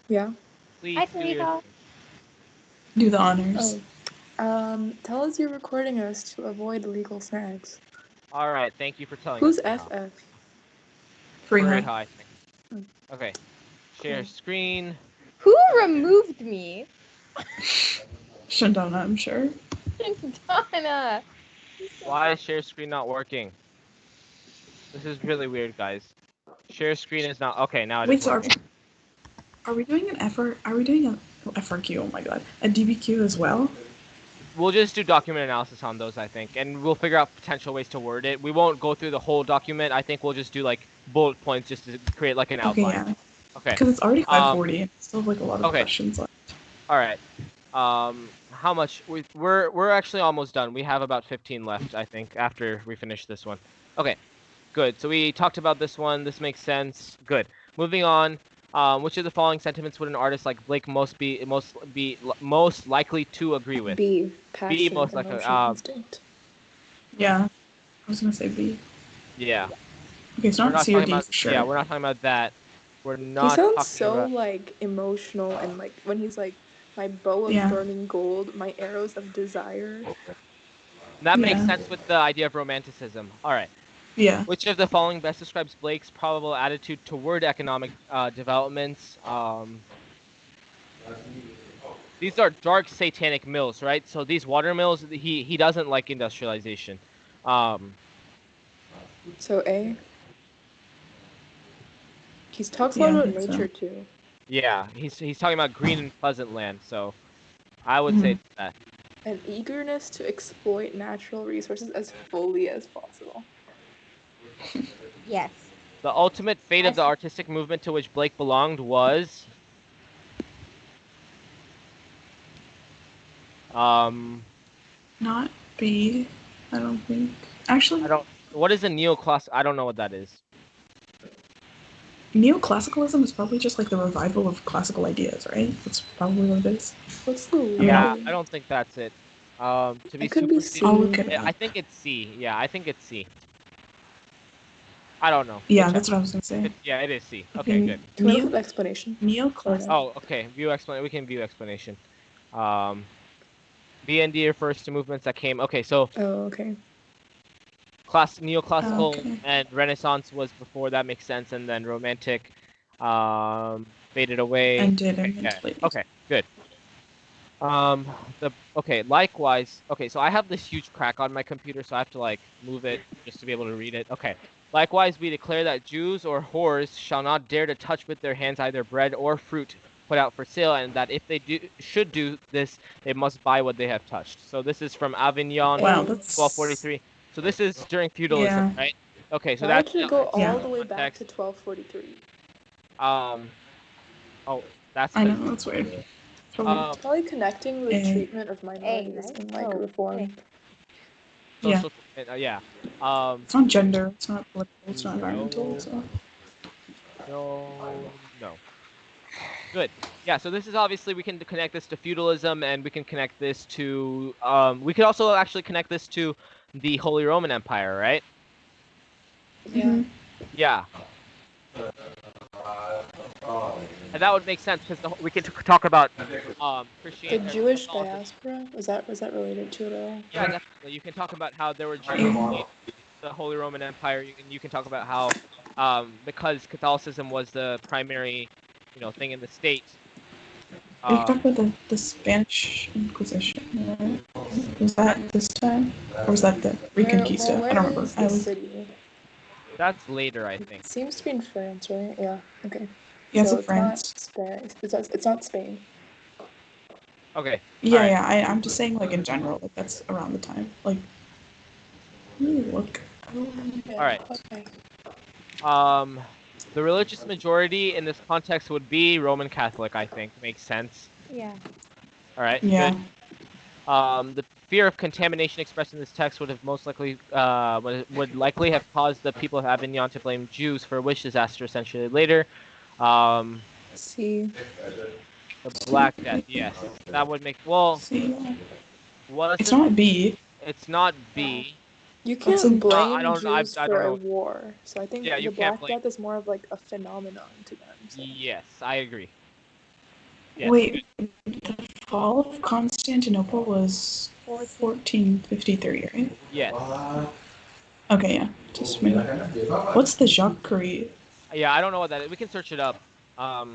Yeah. Please Hi, do your Sarita. Do the honors. Tell us you're recording us to avoid legal snags. All right, thank you for telling Who's us. Neha. FF? Freehold. High, I think. Okay. Share screen. Who removed me? Chandana, I'm sure. Donna. Why is share screen not working? This is really weird, guys. Share screen is not okay. Now it Wait, is so working. are we doing an effort? Are we doing a FRQ? Oh my god, a DBQ as well? We'll just do document analysis on those, I think, and we'll figure out potential ways to word it. We won't go through the whole document. I think we'll just do like bullet points just to create like an outline. Okay, yeah. Okay. Because it's already 5:40 and still have like a lot of questions left. All right. How much? We're actually almost done. We have about 15 left, I think, after we finish this one. Okay. Good. So we talked about this one. This makes sense. Good. Moving on. Which of the following sentiments would an artist like Blake most likely to agree with? B. Passion, B most likely. emotion, instinct. Yeah, I was gonna say B. Yeah. Okay, it's not C or D for sure. Yeah, we're not talking about that. We're not. He sounds so like emotional, and like when he's like, my bow of burning gold, my arrows of desire. That makes sense with the idea of romanticism. All right. Yeah. Which of the following best describes Blake's probable attitude toward economic developments? These are dark satanic mills, right? So these water mills, he doesn't like industrialization. So A. He talks a lot about nature too. Yeah, he's talking about green and pleasant land. So I would say that. An eagerness to exploit natural resources as fully as possible. Yes. The ultimate fate of the artistic movement to which Blake belonged was not B, I don't think. Actually, what is a neoclassic? I don't know what that is. Neoclassicalism is probably just like the revival of classical ideas, right? That's probably what it is. What's the Yeah, I don't think that's it. To be super C. I think it's C. Yeah, I think it's C. I don't know. Yeah, that's what I was gonna say. Yeah, it is C. Okay, good. Can we look at explanation? Neoclassic. Oh, okay. View explanation. We can view explanation. B and D refers to movements that came. Okay, so. Oh, okay. Neoclassical and Renaissance was before. That makes sense, and then Romantic faded away. Okay, good. Likewise. Okay, so I have this huge crack on my computer, so I have to like move it just to be able to read it. Okay. Likewise, we declare that Jews or whores shall not dare to touch with their hands either bread or fruit put out for sale, and that if they should do this, they must buy what they have touched. So this is from Avignon, 1243. So this is during feudalism, right? Okay, so that's to go all the way back to 1243. Oh, that's. I know, that's weird. Probably connecting the treatment of minorities in like reform. Social, yeah. It's not gender. It's not political. It's not environmental. So. No. Good. Yeah. So this is obviously we can connect this to feudalism, and we can connect this to. We could also actually connect this to the Holy Roman Empire, right? Yeah. Yeah. And that would make sense because we can talk about Christianity. The Jewish diaspora, was that related to it at all? Yeah, definitely. You can talk about how there were Jews in the Holy Roman Empire, and you can talk about how because Catholicism was the primary, thing in the state. You can talk about the Spanish Inquisition. Was that this time, or was that the Reconquista? I don't remember. City? That's later, I think. It seems to be in France, right? Yeah. Okay. Yeah, so it's France. It's not Spain. Okay. Yeah, I'm just saying, like in general, like that's around the time. Like, look. Yeah, all right. Okay. The religious majority in this context would be Roman Catholic. I think makes sense. Yeah. All right. Yeah. Good. The fear of contamination expressed in this text would have most likely would likely have caused the people of Avignon to blame Jews for a witch disaster essentially later. See. The Black Death, yes, that would make See. What? It's not B. It's not B. You can't blame I don't Jews don't for a know. war, so I think Yeah, you the can't Black blame. Death is more of like a phenomenon to them. So. Yes, I agree. Yes. Wait, the fall of Constantinople was 1453, right? Yes. Okay, yeah. Just maybe. What's the Jacquerie? Yeah, I don't know what that is. We can search it up. La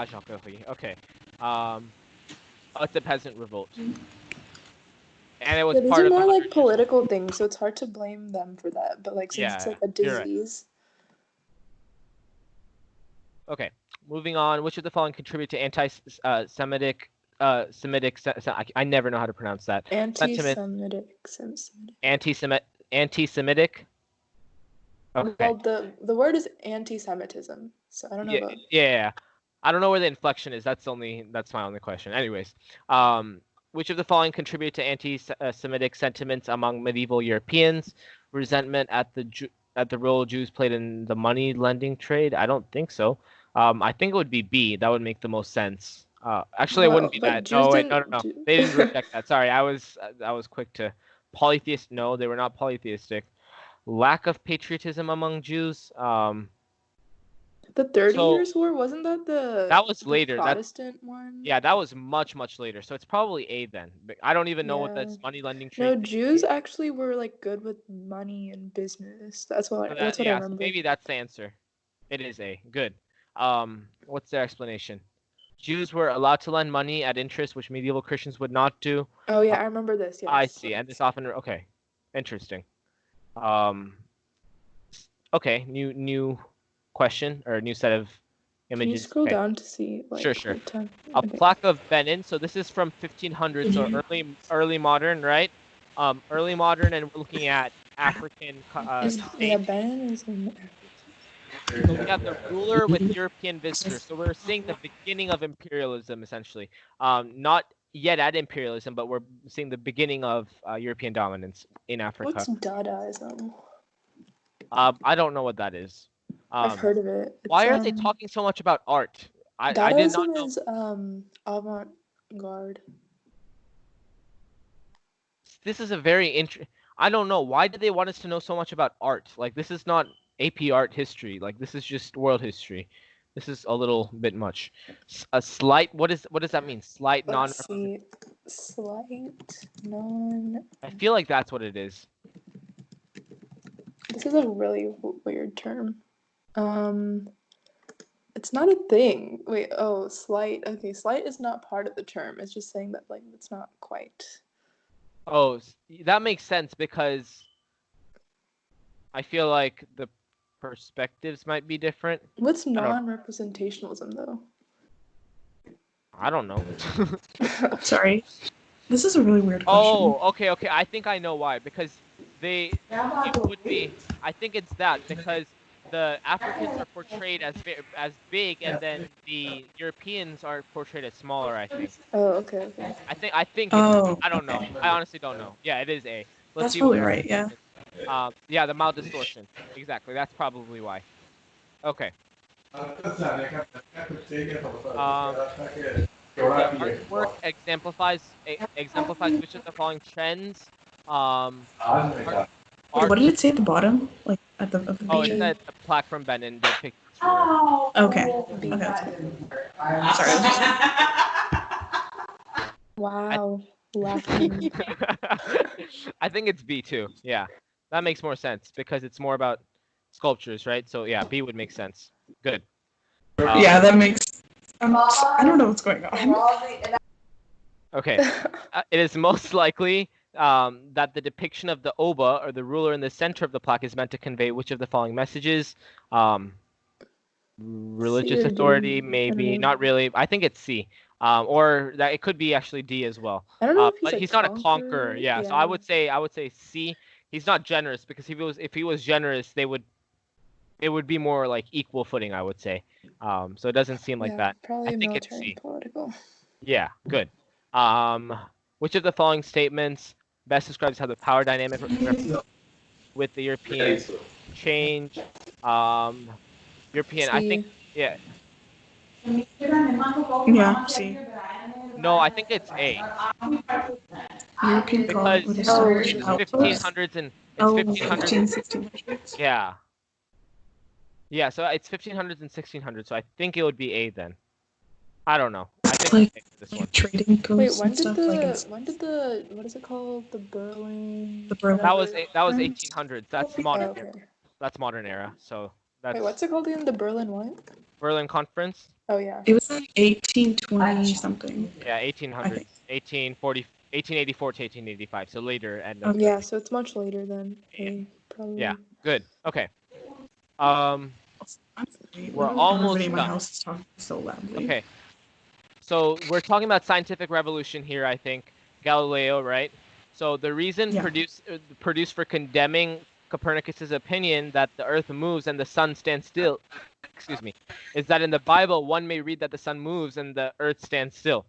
Jacquerie. Okay. It's a peasant revolt. And it was Yeah, these part are of more the like political things, so it's hard to blame them for that. But like, since it's like a you're right. disease. Okay, moving on. Which of the following contribute to anti-Semitic, I never know how to pronounce that. Anti-Semitic. Anti-Semitic. Okay. Well, the word is anti-Semitism, so I don't know about. Yeah. I don't know where the inflection is. That's my only question. Anyways, which of the following contribute to anti-Semitic sentiments among medieval Europeans? Resentment at the role Jews played in the money lending trade? I don't think so. I think it would be B. That would make the most sense. Actually, it wouldn't be that. Jews No, wait, no. They didn't reject that. Sorry, I was quick to polytheist. No, they were not polytheistic. Lack of patriotism among Jews. The 30 Years' War, wasn't that that was later. Protestant one? Yeah, that was much later. So it's probably A then. I don't even know what that's money lending trade. No, Jews actually were like good with money and business. That's what I remember. So maybe that's the answer. It is A. Good. What's their explanation? Jews were allowed to lend money at interest, which medieval Christians would not do. Oh yeah, I remember this. Yes. I see, and this often okay, interesting. Okay, new question or new set of images. Can you scroll down to see? Like, sure. A plaque of Benin. So this is from 1500s, so early modern, right? Early modern, and we're looking at African states. Yeah, Benin is in Africa. So we have the ruler with European visitors. So we're seeing the beginning of imperialism, essentially. Not yet at imperialism, but we're seeing the beginning of European dominance in Africa. What's Dadaism? I don't know what that is. I've heard of it. Why are they talking so much about art? I did not know. Dadaism is avant-garde. This is a very I don't know. Why do they want us to know so much about art? Like, this is not AP art history. Like, this is just world history. This is a little bit much. A slight. What does that mean? Slight non. Slight non. I feel like that's what it is. This is a really weird term. It's not a thing. Wait, slight. Okay, slight is not part of the term. It's just saying that like it's not quite. Oh, that makes sense because I feel like the perspectives might be different. What's non-representationalism though? I don't know. Sorry. This is a really weird question. Oh, okay. I think I know why. Because it would be. I think it's that because the Africans are portrayed as big, and then the Europeans are portrayed as smaller. I think. Oh, okay. I think. I don't know. I honestly don't know. Yeah, it is A. That's probably right. Yeah. Yeah, the mild distortion. Exactly. That's probably why. Okay. Artwork exemplifies which of the following trends. What did it say at the bottom? Like at the page? Oh, it said the plaque from Benin. Okay. Okay, that's good. Sorry. Wow. Laughing. I think it's B too. Yeah, that makes more sense because it's more about sculptures, right? So yeah, B would make sense. Good. Yeah, that makes. I don't know what's going on. Okay. It is most likely that the depiction of the Oba, or the ruler in the center of the plaque, is meant to convey which of the following messages? Religious authority, maybe. Not really. I think it's C. Or that it could be actually D as well. I don't know if but he's not a conqueror. Yeah, so I would say C. He's not generous because if he was generous, it would be more like equal footing, I would say. So it doesn't seem like that. Probably I think military it's C. and political. Yeah, good. Which of the following statements best describes how the power dynamic with the Europeans change? European, C. I think, yeah. Yeah, C. No, I think it's A. European Because colony would it's establish it's outposts. 1500s and it's Oh, 1500s. 1600s. Yeah. Yeah, so it's 1500s and 1600s, so I think it would be A then. I don't know. I think Like, it's A for this one. trading posts Wait, when and did stuff. the what is it called? The Berlin. The Berlin- That was whatever. 1800s. That's Oh, modern. okay. That's modern era. So that's Wait, what's it called again? The Berlin what? Berlin Conference. Oh yeah. It was like 1820 something. Yeah, 1800s. 1840, 1884 to 1885. So later end of. Yeah, so it's much later than Yeah. A, probably. Yeah. Good. Okay. I'm sorry. We're Everybody almost in my done. house is talking so loudly. Okay. So we're talking about scientific revolution here, I think. Galileo, right? So the reason produced for condemning Copernicus's opinion that the Earth moves and the sun stands still, is that in the Bible one may read that the sun moves and the Earth stands still.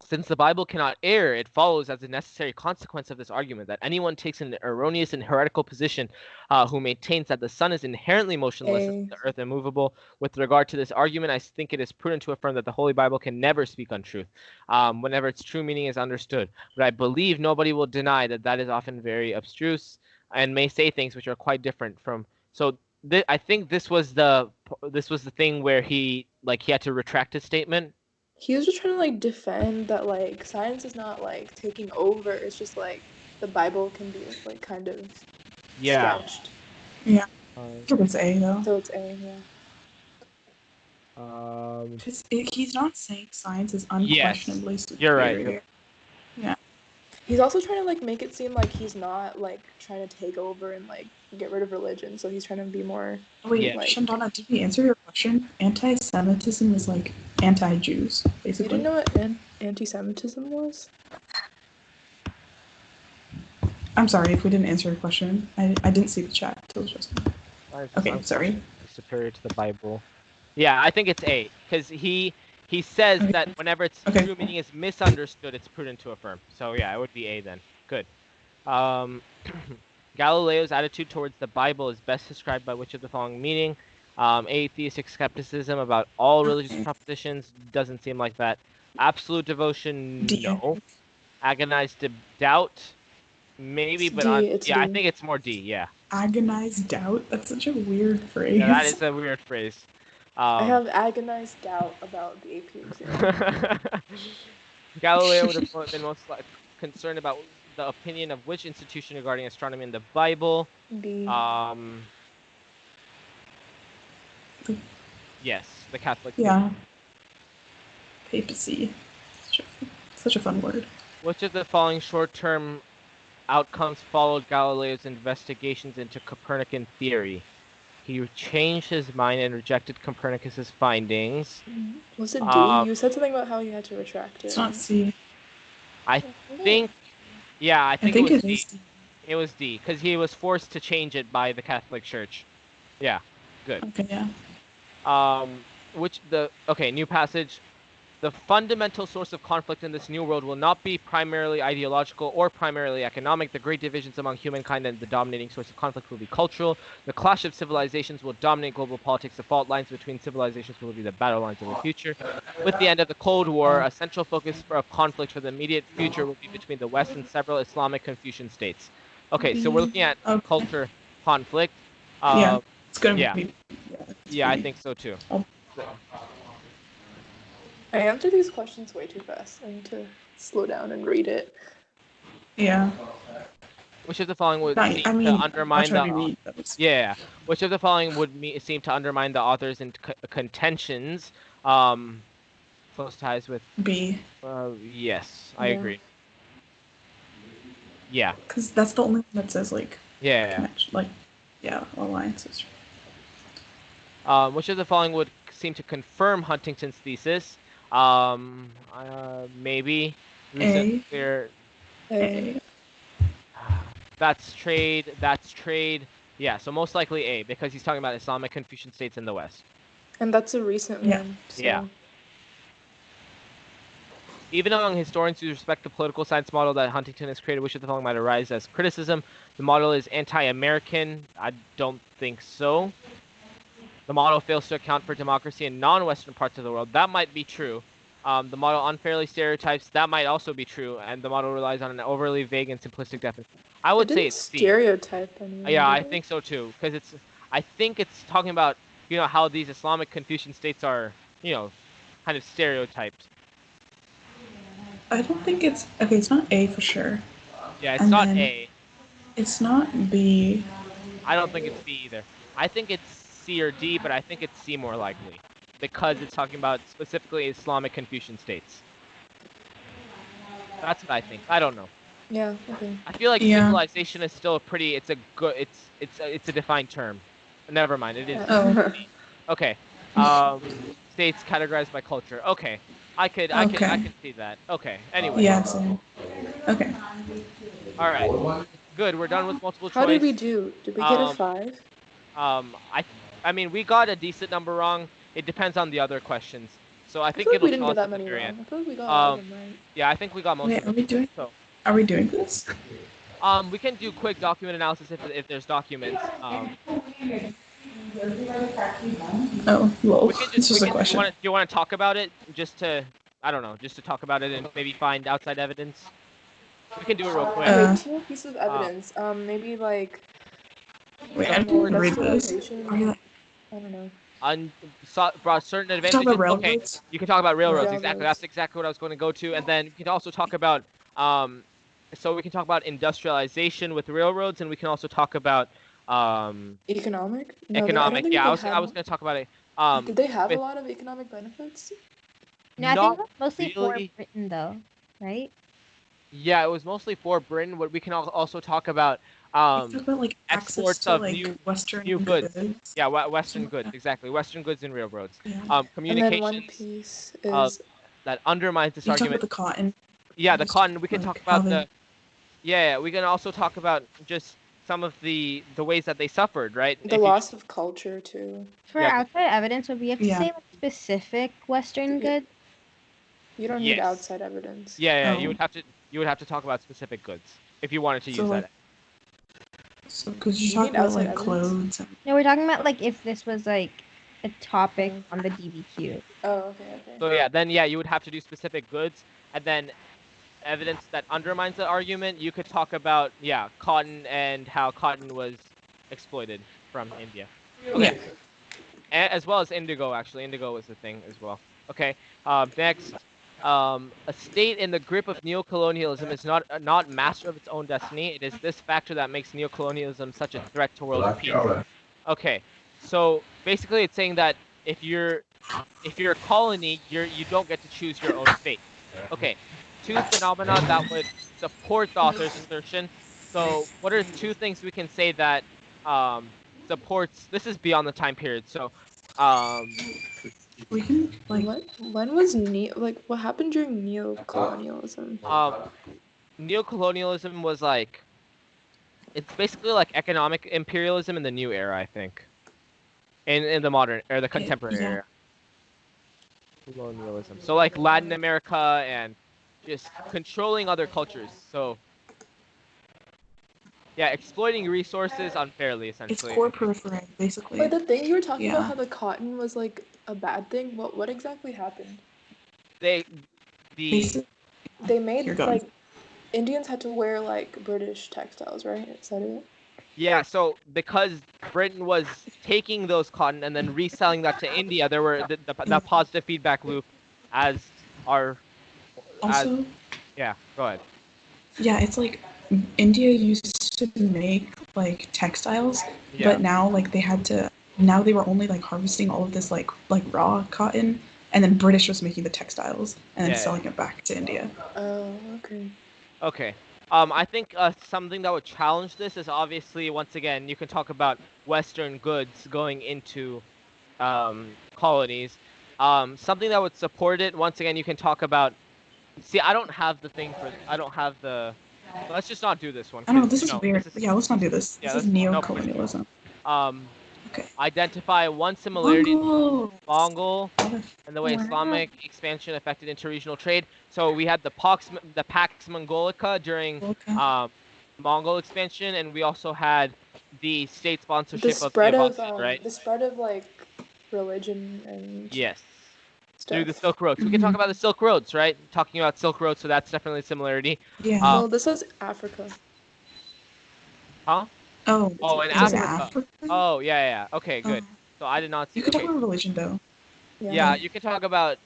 Since the Bible cannot err, it follows as a necessary consequence of this argument that anyone takes an erroneous and heretical position who maintains that the sun is inherently motionless and the earth immovable. With regard to this argument, I think it is prudent to affirm that the Holy Bible can never speak untruth whenever its true meaning is understood. But I believe nobody will deny that that is often very abstruse and may say things which are quite different from. So I think this was the thing where he had to retract his statement. He was just trying to like defend that like science is not like taking over. It's just like the Bible can be like kind of sketched. Yeah. It was A though. So it's A, yeah. He's not saying science is unquestionably superior. You're right. Yeah. He's also trying to like make it seem like he's not like trying to take over and like get rid of religion. So he's trying to be more. Wait, Chandana, did we answer your question? Anti-Semitism is like anti-Jews, basically. You didn't know what anti-Semitism was? I'm sorry if we didn't answer your question. I didn't see the chat till just now. Okay, sorry. Superior to the Bible. Yeah, I think it's A because he says that whenever its true meaning is misunderstood, it's prudent to affirm. So yeah, it would be A then. Good. Galileo's attitude towards the Bible is best described by which of the following meaning? Atheistic skepticism about all religious propositions doesn't seem like that. Absolute devotion, no. Agonized doubt, maybe, but I think it's more D. Yeah. Agonized doubt. That's such a weird phrase. Yeah, that is a weird phrase. I have agonized doubt about the AP exam. Galileo would have been most concerned about the opinion of which institution regarding astronomy in the Bible? B. Yes, the Catholic. Yeah. Papacy. Such a fun word. Which of the following short-term outcomes followed Galileo's investigations into Copernican theory? He changed his mind and rejected Copernicus's findings. Was it D? You said something about how he had to retract it. It's not C. I think it was D. It was D, because he was forced to change it by the Catholic Church. Yeah, good. Okay, yeah. New passage. The fundamental source of conflict in this new world will not be primarily ideological or primarily economic. The great divisions among humankind and the dominating source of conflict will be cultural. The clash of civilizations will dominate global politics. The fault lines between civilizations will be the battle lines of the future. With the end of the Cold War, a central focus of conflict for the immediate future will be between the West and several Islamic Confucian states. Okay, so we're looking at culture conflict. It's going to be. Yeah, I think so too. I answered these questions way too fast. I need to slow down and read it. Yeah. Which of the following would seem to undermine the? Yeah. Which of the following would seem to undermine the author's contentions? Close ties with B. Yes, I agree. Yeah. Because that's the only one that says alliances. Which of the following would seem to confirm Huntington's thesis? Maybe. A. That's trade. Yeah, so most likely A, because he's talking about Islamic Confucian states in the West. And that's a recent one. So. Yeah. Even among historians who respect the political science model that Huntington has created, which of the following might arise as criticism? The model is anti-American. I don't think so. The model fails to account for democracy in non-Western parts of the world. That might be true. The model unfairly stereotypes. That might also be true, and the model relies on an overly vague and simplistic definition. I would It say didn't it's C. stereotype anyone. Yeah, I did it? think so too, because I think it's talking about, how these Islamic Confucian states are, kind of stereotyped. I don't think it's okay. It's not A for sure, Yeah, it's and not then A. it's not B. I don't think it's B either. I think it's C or D, but I think it's C more likely, because it's talking about specifically Islamic Confucian states. That's what I think. I don't know. Yeah. Okay. I feel like Yeah. civilization is still it's a good, it's a defined term. Never mind, it is. Oh. Okay. States categorized by culture. Okay. I could see that. Okay. Anyway. Yeah. Same. Okay. All right. Good. We're done with multiple choice. How did we do? Did we get a 5? I mean, we got a decent number wrong. It depends on the other questions. So I think feel like it'll we didn't tell get us that at the many very wrong. end. I feel like we got all of them right. Yeah, I think we got most Wait, of them. So, are we doing this? we can do quick document analysis if there's documents. Oh, lol. We can It's just a do question. you want to talk about it just to, I don't know, just to talk about it and maybe find outside evidence? We can do it real quick. Wait, 2 pieces of evidence. Maybe like Wait, I didn't read this. industrialization. I don't know. Brought certain Talk advantages. about Okay, railroads. you can talk about railroads. Exactly. Railroads. That's exactly what I was going to go to. And then we can also talk about so we can talk about industrialization with railroads, and we can also talk about Economic? No, economic. I Yeah, don't I was going to talk about it. Did they have a with- lot of economic benefits? No, I think Not it was mostly really. for Britain, though, right? Yeah, it was mostly for Britain. What we can also talk about Talk about like access exports to of like new Western goods. Yeah, Western Something like goods, that. exactly. Western goods and railroads. Yeah. And then Communications one piece is that undermines this You talk argument. about the cotton. Yeah, the just, cotton. We can like, talk how about they- yeah. We can also talk about just some of the ways that they suffered, right? the loss of culture too. For Yeah. outside evidence, would we have to Yeah. say like specific Western Yeah. goods? You don't need Yes. outside evidence. Yeah, Oh. you would have to talk about specific goods if you wanted to So, use like, that. So could you You talk need about outside like evidence? clothes? And... No, we're talking about like if this was like a topic on the DBQ. Oh, okay. So yeah, then you would have to do specific goods, and then evidence that undermines the argument. You could talk about cotton and how cotton was exploited from India. Okay. As well as indigo, actually. Indigo was the thing as well. Okay. Next, a state in the grip of neocolonialism is not master of its own destiny. It is this factor that makes neocolonialism such a threat to world peace. Okay. So basically, it's saying that if you're a colony, you don't get to choose your own fate. Okay. 2 phenomena that would support the author's assertion. So what are 2 things we can say that supports? This is beyond the time period. So We can like when was what happened during neocolonialism? neocolonialism was like, it's basically like economic imperialism in the new era, I think. In the modern or the contemporary era. Colonialism. So like Latin America and just controlling other cultures. So yeah, exploiting resources unfairly, essentially. it's core periphery, basically. But the thing you were talking about Yeah. how the cotton was like a bad thing. What exactly happened? They made You're going. like Indians had to wear like British textiles, right? Is that it? Yeah, so because Britain was taking those cotton and then reselling that to India, there were that positive feedback loop as our Also, yeah, go ahead. yeah, it's like India used to make like textiles, Yeah. but now like now they were only like harvesting all of this like raw cotton, and then British was making the textiles and then selling it back to India. Oh, okay. Okay. I think something that would challenge this is obviously, once again, you can talk about Western goods going into colonies. Something that would support it, once again, you can talk about. See, I don't have the. Let's just not do this one. I don't know. This is weird. Yeah, let's not do this. This is neocolonialism. Okay. Identify one similarity to Mongol and the way Islamic expansion affected interregional trade. So we had the Pax Mongolica during Mongol expansion, and we also had the state sponsorship of the Abbasid, right? The spread of like religion and yes. through the stuff. Silk Roads. We can talk about the Silk Roads, right? Talking about Silk Roads, so that's definitely a similarity. Yeah. Well, this was Africa. Huh? Oh, Oh, in is it Africa. Africa? Oh, yeah. Okay, good. Oh. So I did not see. You could Okay. talk about religion though. Yeah, you can talk about.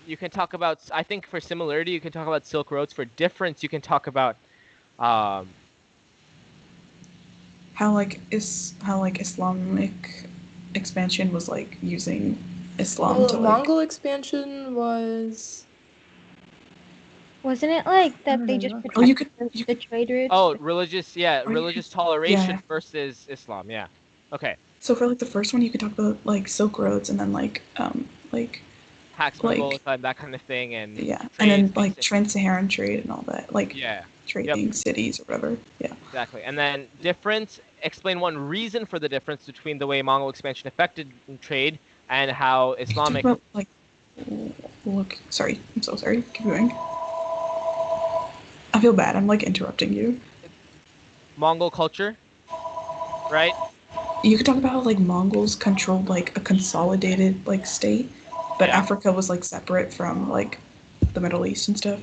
You can talk about. I think for similarity, you can talk about Silk Roads. For difference, you can talk about. How like Islamic expansion was like using Islam Well, to like. Mongol expansion was. Wasn't it like I that don't they know. just Oh, protected you could. the trade routes? Oh, religious. Yeah, Or you religious could- toleration yeah. versus Islam. Yeah. Okay. So for like the first one, you could talk about like Silk Roads, and then like Pax like Mongolia, that kind of thing, and yeah, and trade. then like trans-Saharan trade and all that, like Yeah. trading cities or whatever. Yeah. Exactly. And then difference. Explain one reason for the difference between the way Mongol expansion affected trade and how You could Islamic. talk about like. Look, sorry, I'm so sorry. Keep going. I feel bad. I'm like interrupting you. Mongol culture, right? You could talk about how like Mongols controlled like a consolidated like state, but Yeah. Africa was like separate from like the Middle East and stuff.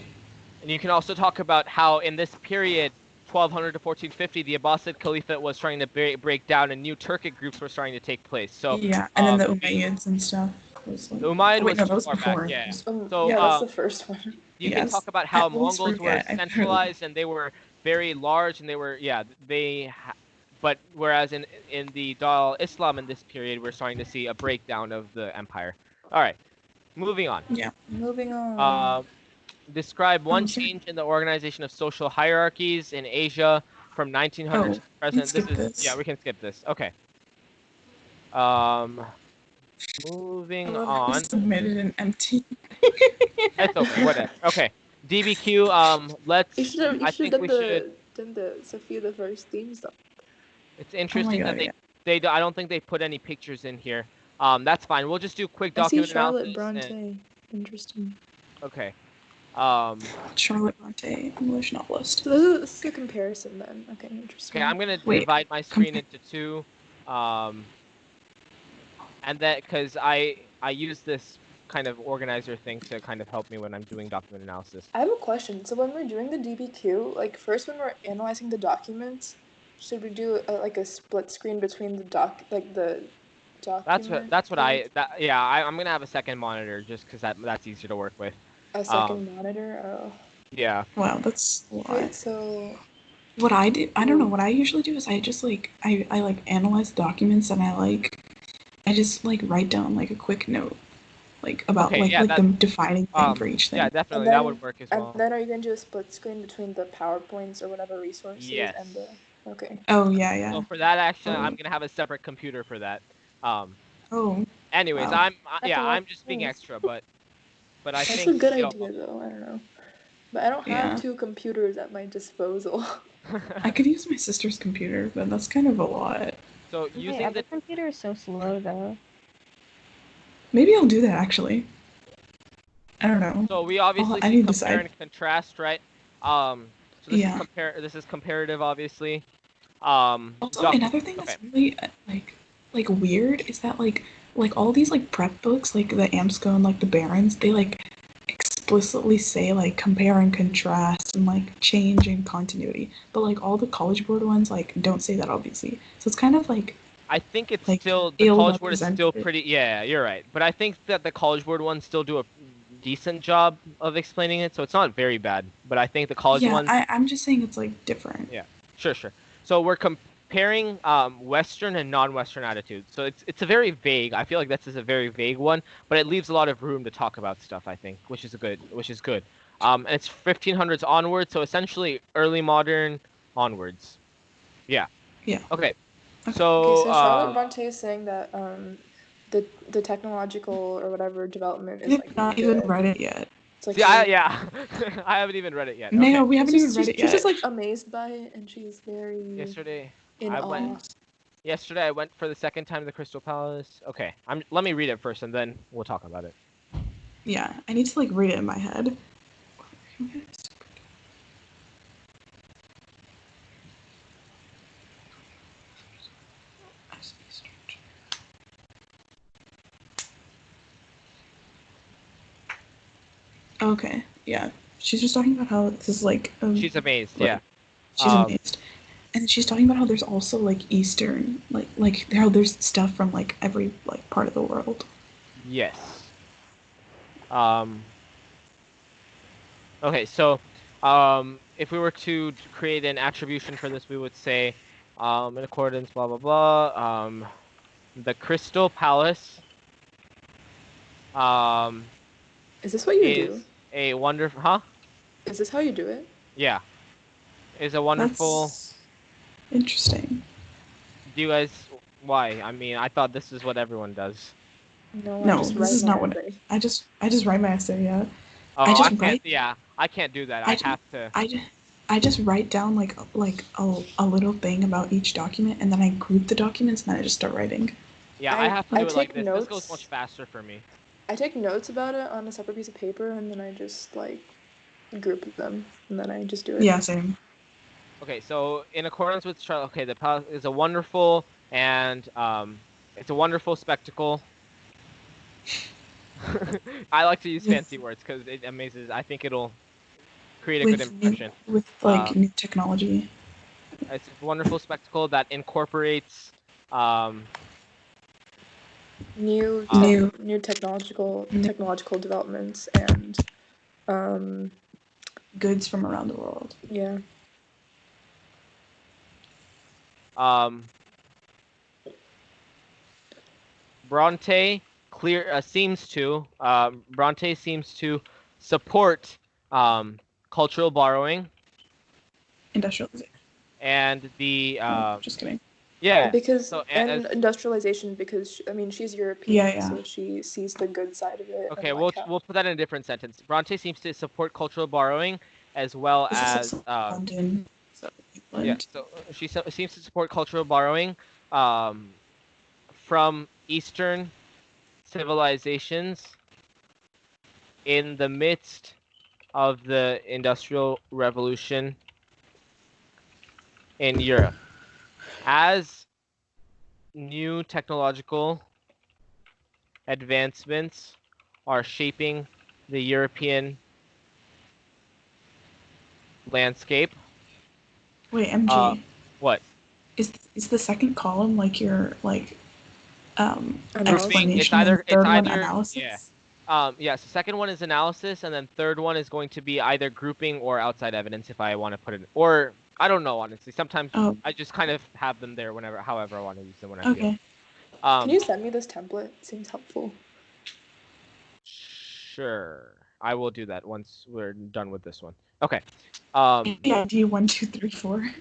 And you can also talk about how in this period, 1200 to 1450, the Abbasid Caliphate was trying to break down, and new Turkic groups were starting to take place. So Yeah, and then the Umayyads and stuff was like. the Umayyad Oh, wait, was no, too that was far back. before. Yeah. So Yeah, that's the first one. you can Yes. talk about I how always Mongols were forget. centralized and they were very large, and they were but whereas in the Dar Islam in this period, we're starting to see a breakdown of the empire. All right, moving on. Yeah. Moving on. Describe one sorry. change in the organization of social hierarchies in Asia from 1900 to present. skip this. Yeah, we can skip this. Okay. Moving on. Submitted an empty. It's okay. Whatever. Okay. DBQ. Let's. You should have I think we should. done the Sophia the First theme song. It's interesting that God, they. I don't think they put any pictures in here. That's fine. We'll just do quick I see document Charlotte analysis. Bronte. Interesting. Okay. Charlotte Bronte, English novelist. So this is a comparison then. Okay, interesting. Okay. I'm gonna Wait, divide my screen into two. And that because I use this kind of organizer thing to kind of help me when I'm doing document analysis. I have a question. So when we're doing the DBQ, like first when we're analyzing the documents, should we do like a split screen between the document? That's what I'm gonna have a second monitor just because that's easier to work with. A second monitor. Oh. Yeah. Wow, that's a lot. Wait, so what I do, I don't know. What I usually do is I just like I like analyze documents, and I just like write down like a quick note, like about the defining thing for each thing. Yeah, definitely then, that would work as well. And then are you gonna do a split screen between the PowerPoints or whatever resources Yes. and the okay? Oh yeah. So for that actually, I'm gonna have a separate computer for that. Oh. Anyways, Wow. I'm just being extra, but I That's think a good idea though. I don't know, but I don't have Yeah. 2 computers at my disposal. I could use my sister's computer, but that's kind of a lot. So My using other the computer is so slow though. Maybe I'll do that actually. I don't know. So we obviously I see need to compare decide. and contrast, right? So this is this is comparative, obviously. Also, another thing that's really like weird is that like all these like prep books, like the AMSCO and like the Barrons, they like explicitly say like compare and contrast and like change and continuity, but like all the College Board ones like don't say that obviously. So it's kind of like I think it's like still the College Board is still ill-represented. pretty. Yeah, you're right. But I think that the College Board ones still do a decent job of explaining it, so it's not very bad. But I think the college ones. I'm just saying it's like different. Yeah, sure. So we're comparing Western and non-Western attitudes. So it's a very vague. I feel like this is a very vague one, but it leaves a lot of room to talk about stuff. I think, which is good. And it's 1500s onwards, so essentially early modern onwards. Yeah. Yeah. Okay. Okay, So so Charlotte Bronte is saying that the technological or whatever development is like not even read it yet. It's like I haven't even read it yet. No, Okay. we haven't even read it yet. She's just like amazed by it, and she's very Yesterday in awe. Yesterday I went for the second time to the Crystal Palace. Okay, let me read it first, and then we'll talk about it. Yeah, I need to like read it in my head. Okay, yeah. She's just talking about how this is like. She's amazed. Like, Yeah. she's amazed, and she's talking about how there's also like Eastern, like how there's stuff from like every like part of the world. Yes. Okay, so if we were to create an attribution for this, we would say, in accordance, blah blah blah. The Crystal Palace. Is this what you Is do? a wonderful, huh? Is this how you do it? Yeah, is a wonderful. That's interesting. Do you guys? Why? I mean, I thought this is what everyone does. No, I No, just this write is my not what essay. I just write my essay. Yeah, Oh, I I just can't. write. Yeah, I can't do that. I I ju- have to. I just write down like a little thing about each document, and then I group the documents, and then I just start writing. Yeah, I have to do it like take this. This goes notes. much faster for me. I take notes about it on a separate piece of paper, and then I just like group them, and then I just do it. Yeah, same. Okay, so in accordance with Charlotte, okay, the palace is a wonderful and it's a wonderful spectacle. I like to use fancy words because it amazes. I think it'll create a good impression. With like new technology. It's a wonderful spectacle that incorporates new technological developments and goods from around the world. Yeah. Bronte seems to support cultural borrowing, industrialization, and the just kidding. Yeah, because industrialization, because I mean she's European, so she sees the good side of it. Okay, we'll put that in a different sentence. Bronte seems to support cultural borrowing as well as London. Yeah, so she seems to support cultural borrowing from Eastern civilizations in the midst of the Industrial Revolution in Europe. As new technological advancements are shaping the European landscape. Wait, MG. What? Is the second column like your explanation? It's either analysis? Yeah. So second one is analysis, and then third one is going to be either grouping or outside evidence if I want to put it, or I don't know, honestly. Sometimes I just kind of have them there however I want to use them when I feel. Can you send me this template? It seems helpful. Sure. I will do that once we're done with this one. Okay. Yeah, do you 1, 2, 3, 4?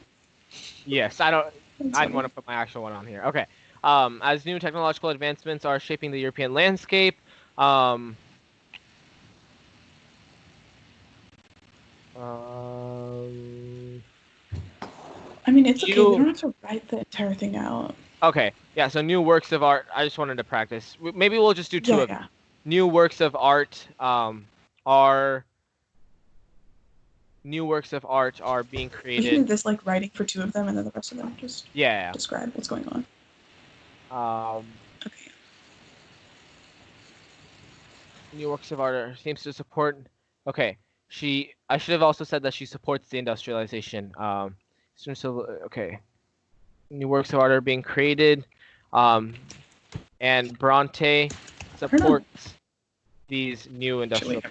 Yes, I don't want to put my actual one on here. Okay. As new technological advancements are shaping the European landscape, I mean, it's okay. We don't have to write the entire thing out. Okay. Yeah, so new works of art. I just wanted to practice. Maybe we'll just do two of them. New works of art are being created. We can do this like writing for two of them, and then the rest of them just describe what's going on. Okay. New works of art seems to support. Okay. I should have also said that she supports the industrialization. Okay. New works of art are being created, and Bronte supports these new industrial.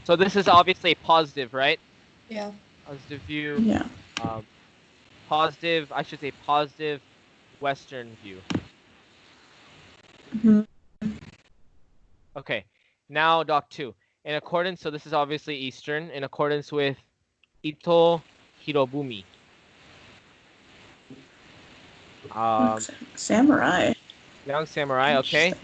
So this is obviously a positive, right? Yeah. Positive view. Yeah. Positive. I should say positive Western view. Mm-hmm. Okay. Now, Doc 2. In accordance, so this is obviously Eastern. In accordance with Ito Hirobumi. Samurai. Young samurai. Okay.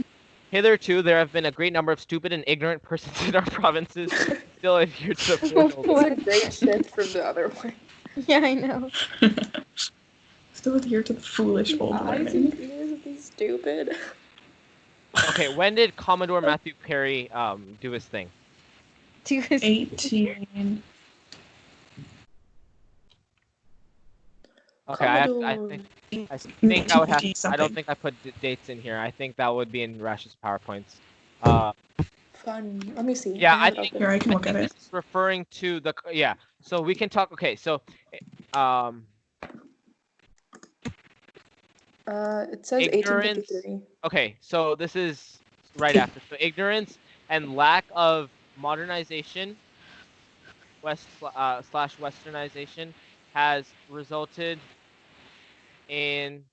Hitherto, there have been a great number of stupid and ignorant persons in our provinces still adhere to the What a great shift from the other one. Yeah, I know. Still adhere to the foolish old learning. Eyes and ears of these stupid. Okay, when did Commodore Matthew Perry do his thing? 18. Okay, I Commodore. think I would have. I don't something. think I put dates in here. I think that would be in Rash's PowerPoints. Fun. Let me see. Yeah, I have it open. Here, I can look at this it. is referring to the So we can talk. Okay, so It says ignorance. 1853. Okay, so this is right after. So ignorance and lack of modernization, slash westernization, has resulted in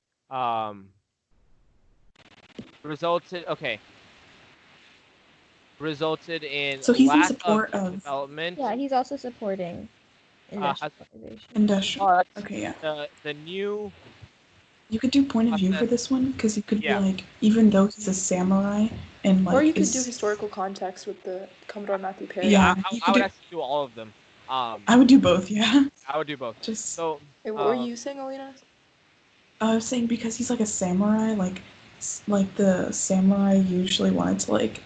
resulted in So he's in lack of support of development. Yeah, he's also supporting Has- industrialization. industrial. but Okay, yeah. the new You could do point of view for this one because you could be like, even though he's a samurai and like, Or you could do historical context with the Commodore Matthew Perry. Yeah, I would actually do all of them. I would do both. Yeah. I would do both. Just. So Wait, what were you saying, Aleena? I was saying because he's like a samurai, like the samurai usually wanted to like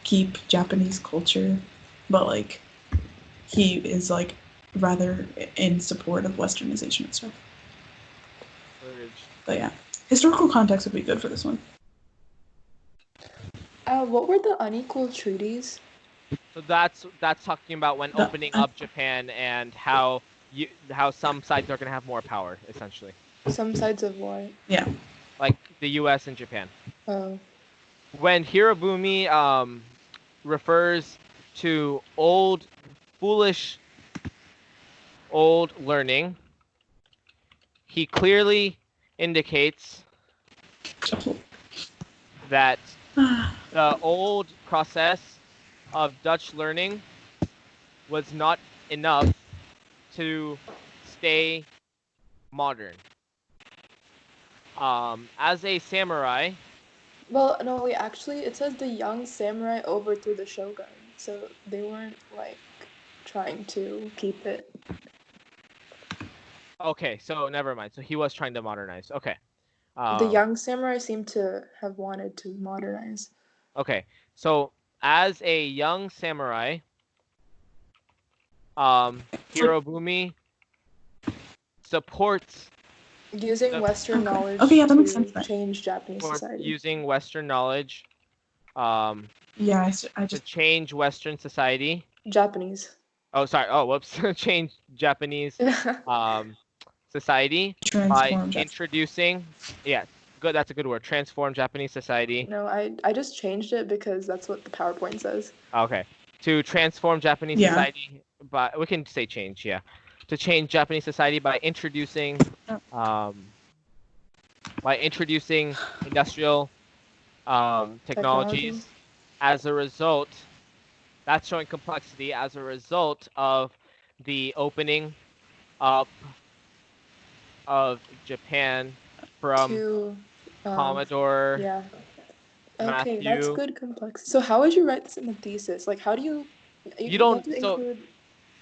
keep Japanese culture, but like he is like rather in support of westernization and stuff. But yeah, historical context would be good for this one. What were the unequal treaties? So that's talking about when opening up Japan and how some sides are going to have more power, essentially. Some sides of what? Yeah. Like the U.S. and Japan. Oh. When Hirobumi refers to foolish old learning, he clearly indicates that the old process of Dutch learning was not enough to stay modern. As a samurai. Well, no, wait, actually, it says the young samurai overthrew the shogun, so they weren't, like, trying to keep it. Okay, so never mind. So he was trying to modernize. Okay. The young samurai seemed to have wanted to modernize. Okay, so as a young samurai, Hirobumi supports using Western knowledge that makes sense, to change Japanese society. Using Western knowledge, I just to change Western society. Japanese. Oh, sorry. Oh, whoops. Change Japanese society by introducing. Yeah, good. That's a good word. Transform Japanese society. No, I just changed it because that's what the PowerPoint says. Okay, to transform Japanese society, but we can say change. Yeah, to change Japanese society by introducing industrial technologies. As a result, that's showing complexity as a result of the opening up of Japan from to Commodore. Yeah. Matthew. Okay, that's good complexity. So how would you write this in the thesis? Like, how do you? You don't have to include.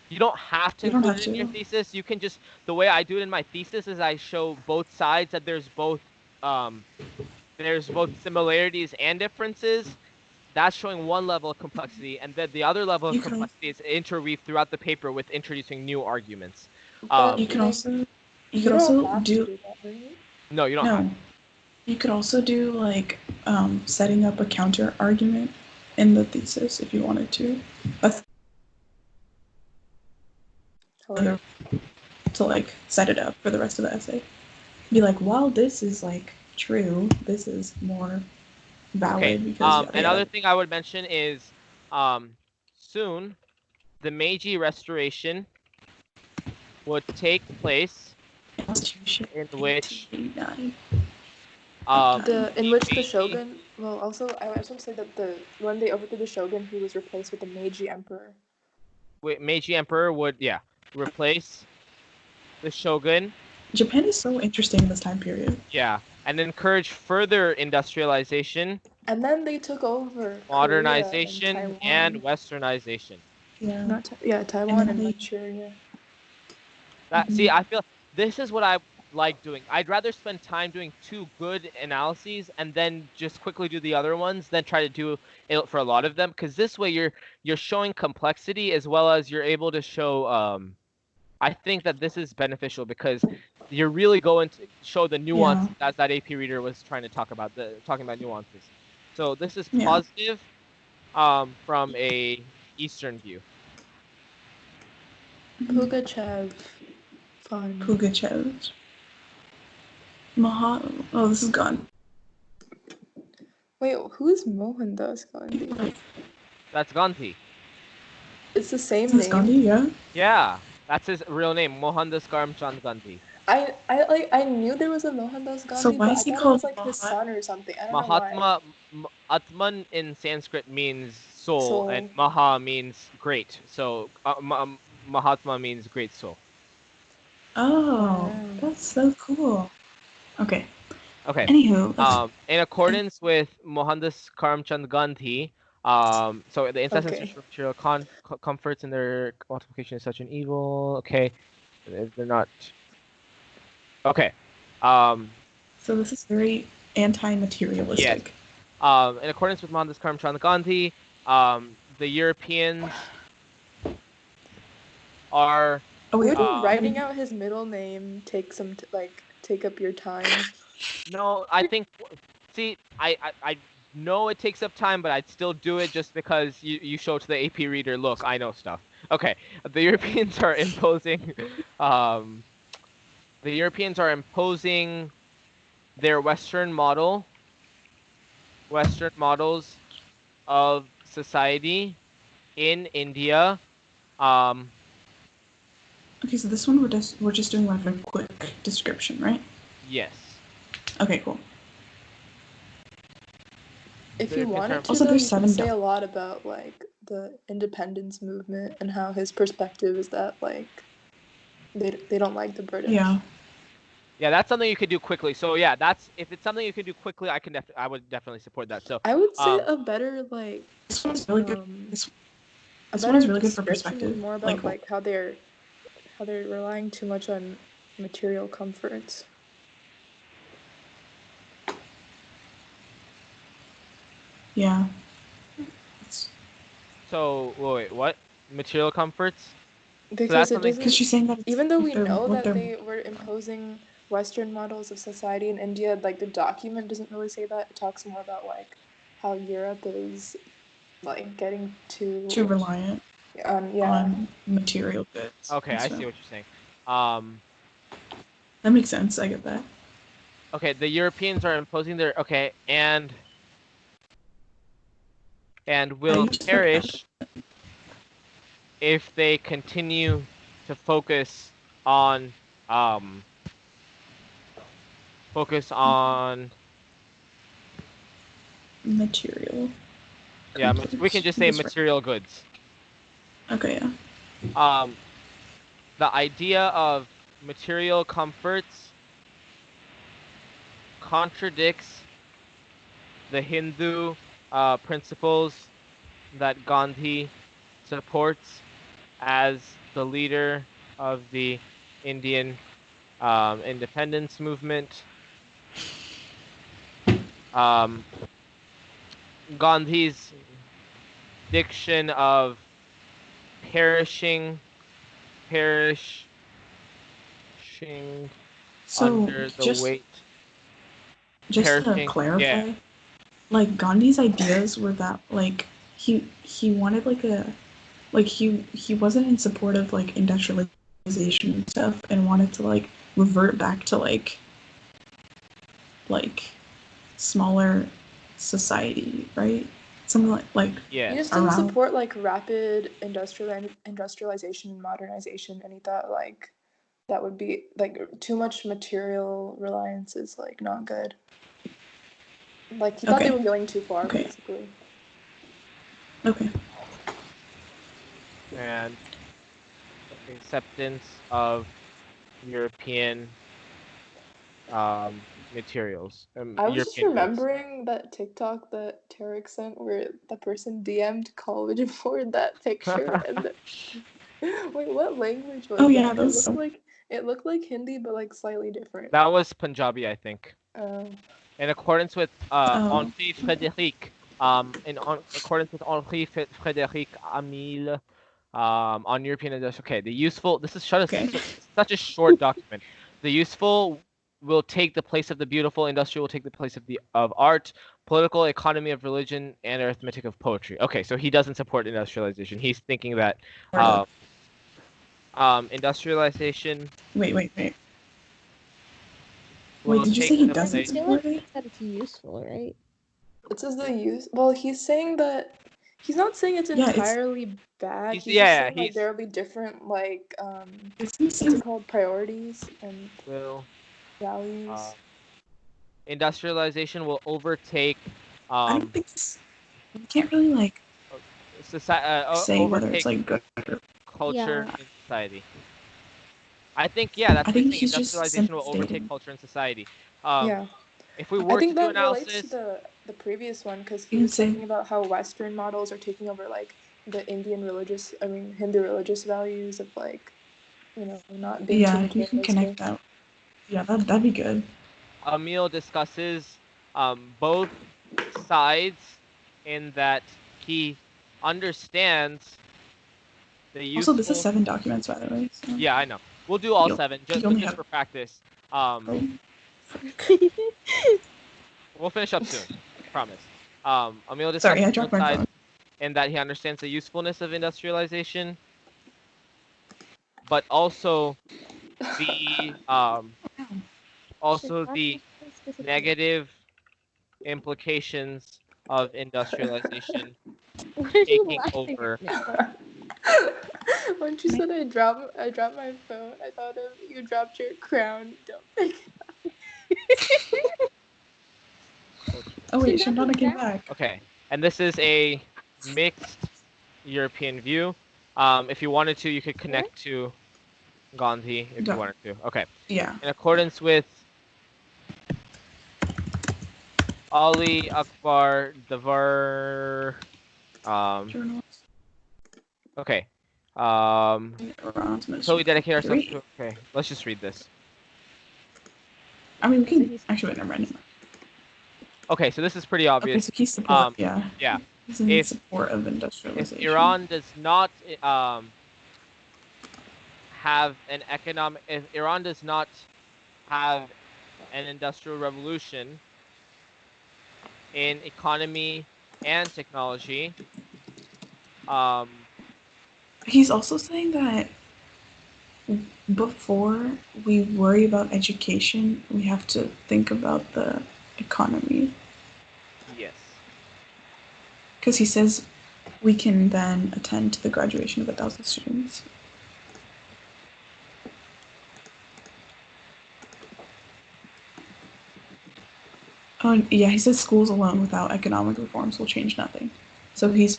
You don't have to include it in your thesis. You can just, the way I do it in my thesis is I show both sides, that there's both similarities and differences. That's showing one level of complexity, and then the other level of complexity is interweaved throughout the paper with introducing new arguments. You can also do that, right? No, you don't have to. You could also do like setting up a counter argument in the thesis if you wanted to. To like set it up for the rest of the essay. Be like, while this is like true, this is more valid. Okay. Because another thing I would mention is soon the Meiji Restoration would take place, in which the shogun. Well, also I just want to say that when they overthrew the shogun, he was replaced with the Meiji Emperor. Meiji Emperor would replace the shogun. Japan is so interesting in this time period. Yeah, and encourage further industrialization. And then they took over modernization and westernization. Yeah. Taiwan and Manchuria. See, I feel this is what I like doing. I'd rather spend time doing two good analyses and then just quickly do the other ones than try to do it for a lot of them, because this way you're showing complexity as well as you're able to show I think that this is beneficial because you're really going to show the nuance as that AP reader was trying to talk about talking about nuances. So this is positive from a Eastern view. Pugachev. Fun. Pugachev. Oh, this is gone. Wait, who's Mohandas Gandhi? That's Gandhi. It's the same Is this name. Gandhi? Yeah. Yeah, that's his real name, Mohandas Karamchand Gandhi. I knew there was a Mohandas Gandhi, So why but is he I thought it called was like his son or something. I don't know Mahatma, why. Atman in Sanskrit means soul, and Soul. Maha means great. So Mahatma means great soul. Oh, that's so cool. Okay. Okay. Anywho, in accordance with Mohandas Karamchand Gandhi, so the ancestors for material comforts and their multiplication is such an evil. Okay, they're not. Okay. So this is very anti-materialistic. Yes. In accordance with Mohandas Karamchand Gandhi, the Europeans are. Would writing out his middle name take take up your time? No, I think. See, I know it takes up time, but I'd still do it just because you show to the AP reader, look, I know stuff. Okay, the Europeans are imposing, their Western models of society in India. Okay, so this one we're just doing like a quick description, right? Yes. Okay, cool. If you wanted to, also, though, there's you 7 can say a lot about like the independence movement and how his perspective is that like they don't like the British. Yeah, that's something you could do quickly. So yeah, if it's something you could do quickly, I would definitely support that. So I would say a better like this one's really good. This one is really good for perspective. More about like how they're relying too much on material comforts. Yeah. So wait, what? Material comforts? Because she's saying that even though we know that they were imposing Western models of society in India, like the document doesn't really say that. It talks more about like how Europe is like getting too reliant on material goods. Okay, I see what you're saying. That makes sense. I get that. Okay, the Europeans are imposing their and will perish if they continue to focus on material. Yeah, we can just say material goods. Okay, yeah. The idea of material comforts contradicts the Hindu principles that Gandhi supports as the leader of the Indian independence movement. Gandhi's diction of perishing under the weight. Just to clarify, like Gandhi's ideas were that like he wanted he wasn't in support of like industrialization and stuff, and wanted to like revert back to like smaller society, right? Something like yeah. He just didn't support like rapid industrialization and modernization, and he thought like that would be like too much material reliance is like not good. Like he thought they were going too far, basically. Okay. And acceptance of European materials. I was just remembering that TikTok that Tarek sent where the person DM'd college for that picture and wait, what language was that? It looked like Hindi but like slightly different. That was Punjabi, I think. In accordance with Henri Frédéric, in accordance with Henri Frédéric Amil, on European industry. Okay, this is such a short document. The useful will take the place of the beautiful. Industrial will take the place of art. Political, economy of religion, and arithmetic of poetry. Okay, so he doesn't support industrialization. He's thinking that industrialization. Wait. Wait, will did you take say he the doesn't place- I feel support like it? that it's useful, right? It says the use. Well, he's saying that he's not saying it's Yeah, it's- entirely bad. He's- He's yeah, just saying he's- like there'll be different like It's what's it called, priorities and will values. industrialization will overtake I don't think you can't really like society, say whether overtake it's like good or culture Yeah. in society. I think that's I what think he's saying. he's just Industrialization will overtake stating- culture in society. Yeah. If we I were to think do that relates analysis, to the previous one because he You was say- talking about how Western models are taking over like the Hindu religious values of like, not being too Yeah, you can materialistic. connect that. Yeah, that'd be good. Emil discusses both sides in that he understands the useful. Also, this is 7 documents, by the way. So. Yeah, I know. We'll do all You'll- 7 you just, only just have- for practice. Oh. We'll finish up soon. Promise. Emil discusses Sorry, I both dropped my sides phone. in that he understands the usefulness of industrialization, but also the negative implications of industrialization What are you taking laughing over. at now? When she said I dropped my phone, I thought of you dropped your crown. Don't pick Oh wait, She got Chandana the came crown. back. Okay, and this is a mixed European view. If you wanted to, you could connect to Gandhi if you Yeah. wanted to. Okay. Yeah. In accordance with Ali Akbar Davar. Journals. Okay. Iran's So Ministry we dedicate of ourselves Three. to. Okay, let's just read this. I mean, we So can he's- actually never mind. Okay, so this is pretty Okay, obvious. so he's support. Yeah. He's in If- support of If industrialization. Iran does not have an economic, if Iran does not have an industrial revolution in economy and technology, He's also saying that before we worry about education, we have to think about the economy. yes. Because he says we can then attend to the graduation of 1,000 students. Oh, yeah, he says schools alone without economic reforms will change nothing. So he's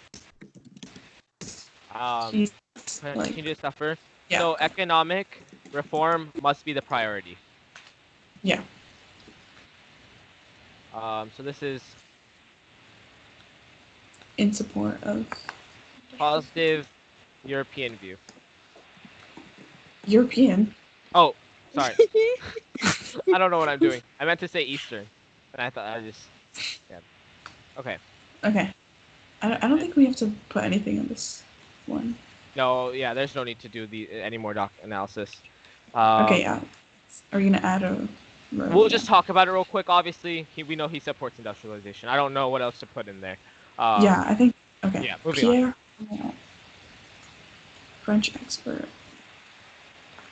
Continue like, to suffer. yeah. So economic reform must be the priority. Yeah. So this is In support of positive European view. European. Oh, sorry. I don't know what I'm doing. I meant to say Eastern, and I thought yeah. Okay. Okay. I don't think we have to put anything on this one. No, yeah. There's no need to do any more doc analysis. Okay, yeah. Are you gonna add a? We'll just talk about it real quick. Obviously, we know he supports industrialization. I don't know what else to put in there. Yeah, I think. Okay. Yeah, moving on. Pierre, French expert.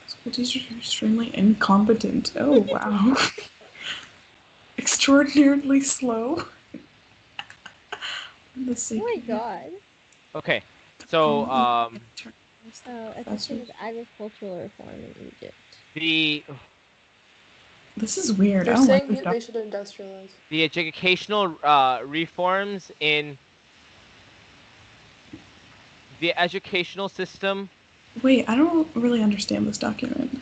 School teachers are extremely incompetent. Oh wow. Extraordinarily slow. Oh my god. Okay. So Educated agricultural reform in Egypt. This is weird. They're I don't saying like this they should industrialize. the educational reforms in the educational system. Wait, I don't really understand this document.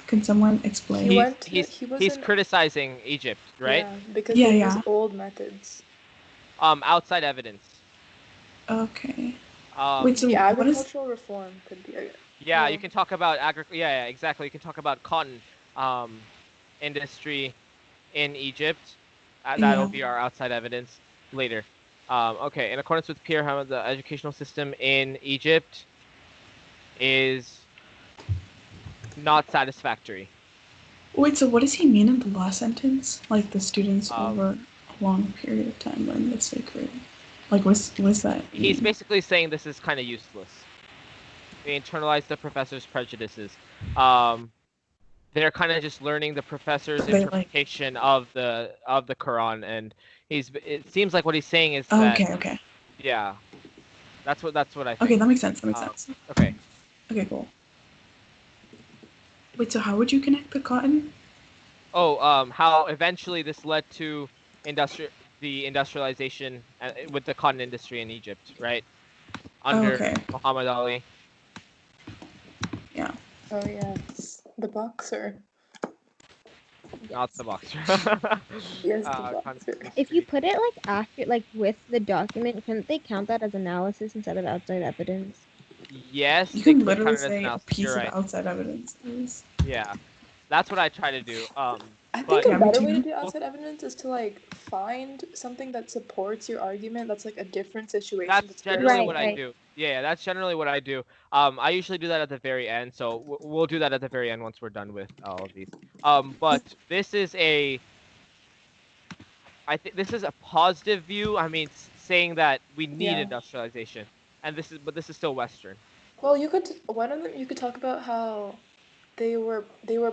Can someone explain? He's criticizing Egypt, right? Yeah, because they use old methods. Outside evidence. Okay. Wait, so the agricultural reform could be. Yeah, you can talk about Yeah, exactly. You can talk about cotton industry in Egypt. That'll be our outside evidence later. Okay, in accordance with Pierre Hamad, the educational system in Egypt is not satisfactory. Wait, so what does he mean in the last sentence? Like the students Um, over a long period of time learn the sacred. Like what does that mean? He's basically saying this is kind of useless. They internalize the professor's prejudices. They're kind of just learning the professor's So they, interpretation of the Quran, and it seems like what he's saying is Oh, that okay. yeah, that's what I think. Okay, that makes sense. That makes sense. Okay. Okay, cool. Wait, so how would you connect the cotton? Oh, how eventually this led to the industrialization with the cotton industry in Egypt, right? Under okay. Muhammad Ali. Yeah. Oh yes, the boxer. Not the boxer. Yes, the boxer. If you put it like after, like with the document, couldn't they count that as analysis instead of outside evidence? Yes, You they can could literally count it as say a analysis. piece You're of right. outside evidence. Yeah, that's what I try to do. I but think a Yeah, me better too. way to do outside evidence is to like find something that supports your argument. That's like a different situation. that's very generally what similar. I do. Yeah, that's generally what I do. I usually do that at the very end, so we'll do that at the very end once we're done with all of these. But this is I think this is a positive view. I mean, saying that we need Yeah. industrialization, and but this is still Western. Well, one of them you could talk about how they were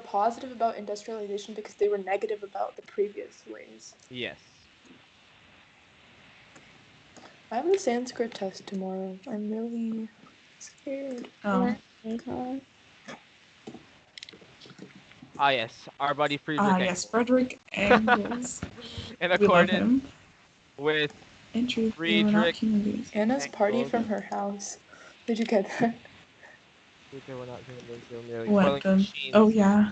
positive about industrialization because they were negative about the previous ways. Yes. I have a Sanskrit test tomorrow. I'm really scared. Oh. Ah, yes, our buddy Friedrich Yes, Engels. Frederick Engels. In We love accordance him. with In truth, we were not Friedrich human beings. Anna's party Engels. from her house. Did you get that? We're not human beings, we're merely What toiling the? machines. Oh yeah.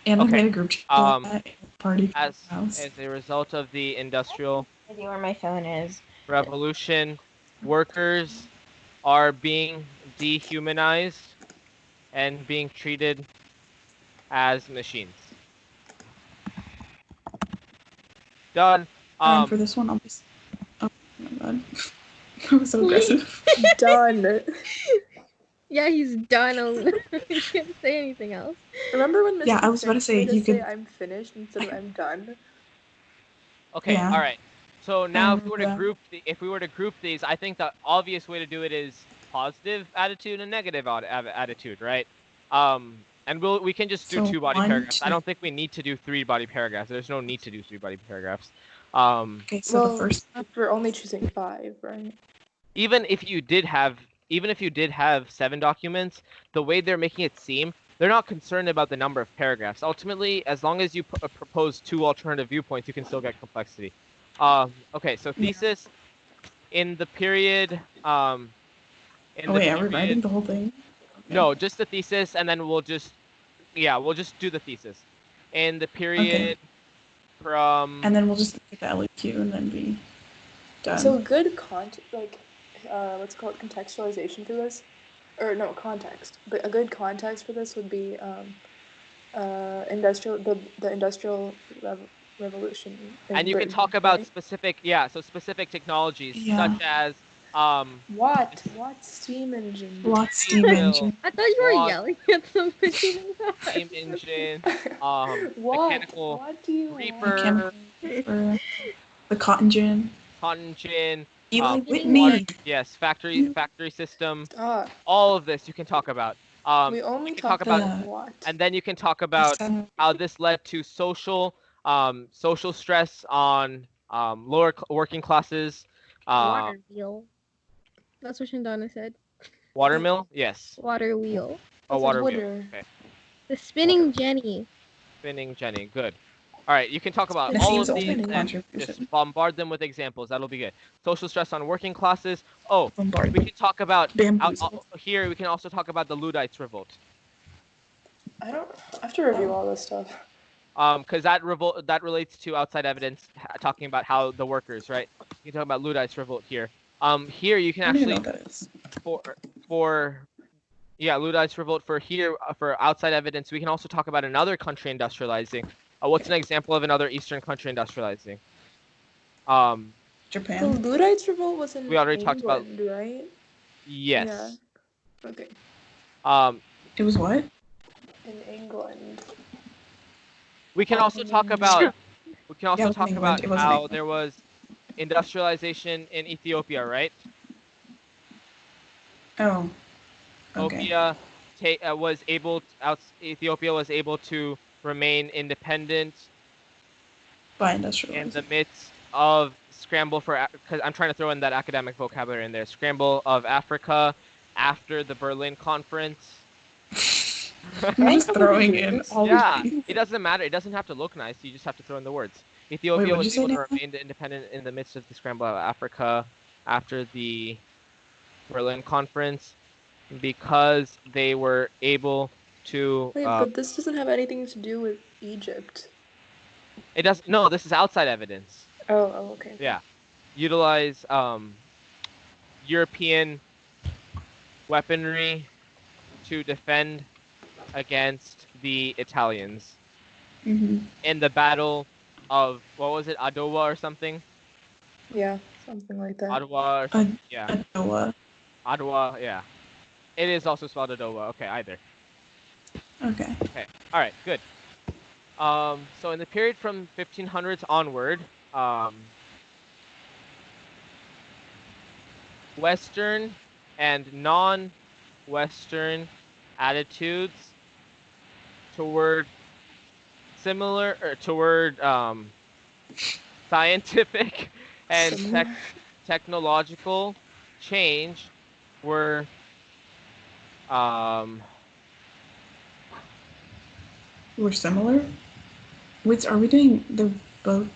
Anna Okay, made a group chat party from as her house. a result of the industrial Idea where my phone is. revolution, workers are being dehumanized and being treated as machines. Done. And for this one, I'll be. Oh my god, that was so aggressive. Done. Yeah, he's done. He can't say anything else. Remember when Mr. Yeah, I was about to say, made us you could- I'm finished instead of I'm done. Okay, Yeah. all right. So now, if we were to remember group these, I think the obvious way to do it is positive attitude and negative attitude, right? And we can just do So 2 body 1, paragraphs. 2. I don't think we need to do 3 body paragraphs. There's no need to do 3 body paragraphs. Okay, so well, the first one. we're only choosing 5, right? Even if you did have 7 documents, the way they're making it seem, they're not concerned about the number of paragraphs. Ultimately, as long as you propose 2 alternative viewpoints, you can still get complexity. Okay, so thesis in the period. Are we writing the whole thing? No, just the thesis, and then we'll just do the thesis. In the period from. And then we'll just get the LEQ and then be done. So good let's call it contextualization for this, or no context. But a good context for this would be the industrial revolution. And you Britain, can talk about right? specific technologies such as Watt steam engine. Watt steam engine. I thought you were yelling at somebody. steam engine, What do you reaper, The cotton gin. cotton gin, Eli Whitney. yes, factory system. Ah, All of this you can talk about. we only you can talk about what? and then you can talk about how this led to social stress on lower working classes. Water wheel. That's what Chandana said. Watermill? Yes. Water wheel. Oh, water wheel. Okay. The spinning Jenny. Spinning Jenny. Good. All right, you can talk about This all is of these only and contribution. just bombard them with examples. That'll be good. Social stress on working classes. Oh, Bombard. we can talk about Bamboozle. here. We can also talk about the Luddites revolt. I have to review all this stuff. Because that relates to outside evidence, talking about how the workers, right? You can talk about Luddites revolt here. Here you can actually Luddites revolt for outside evidence. We can also talk about another country industrializing. What's an example of another Eastern country industrializing? Japan. The Luddites revolt was in we already talked about, right? yes. Yeah. Okay. It was what? In England. We can also talk about Yeah, it was in England. It was in how England. there was industrialization in Ethiopia, right? Oh. Okay. Ethiopia was able to remain independent By in industrialization. the midst of scramble for, because I'm trying to throw in that academic vocabulary in there, scramble of Africa after the Berlin Conference. You're just How would throwing we do in this? all Yeah, these. it doesn't matter. It doesn't have to look nice. You just have to throw in the words. Wait, Ethiopia what did was you say, able to Neha? remain independent in the midst of the scramble of Africa after the Berlin Conference because they were able to. Wait, but this doesn't have anything to do with Egypt. It does. No, this is outside evidence. Oh, okay. Yeah, utilize European weaponry to defend against the Italians Mm-hmm. in the battle of, what was it, Adowa or something? Yeah, something like that. Ottawa or something. Yeah, Noah. Ottawa. Yeah, it is also spelled Adowa. Okay, either. Okay. Okay, all right, good. So in the period from 1500s onward, Western and non-Western attitudes toward scientific and Similar. technological change were We're similar? Wait, are we doing the both?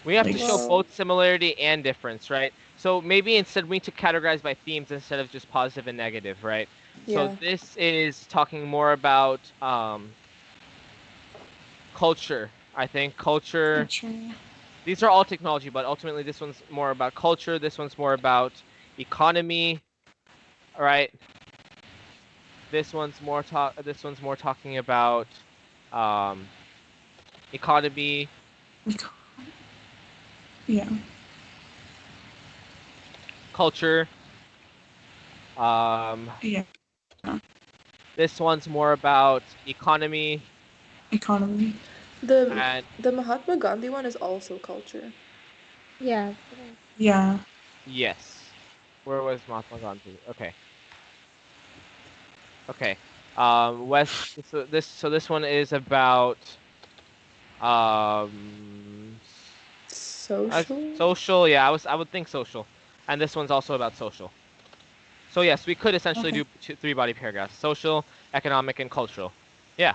we have Like, to show Well- both similarity and difference, right? So maybe instead we need to categorize by themes instead of just positive and negative, right? So Yeah. this is talking more about culture. I think culture. These are all technology, but ultimately this one's more about culture. This one's more about economy. All right. This one's more talking about economy. Yeah. Culture. Yeah. This one's more about economy. Economy. And The Mahatma Gandhi one is also culture. Yeah. Yeah. yes. Where was Mahatma Gandhi? Okay. Okay. So this one is about Social. social. Yeah, I would think social, and this one's also about social. So yes, we could essentially Okay. do three body paragraphs: social, economic, and cultural. Yeah.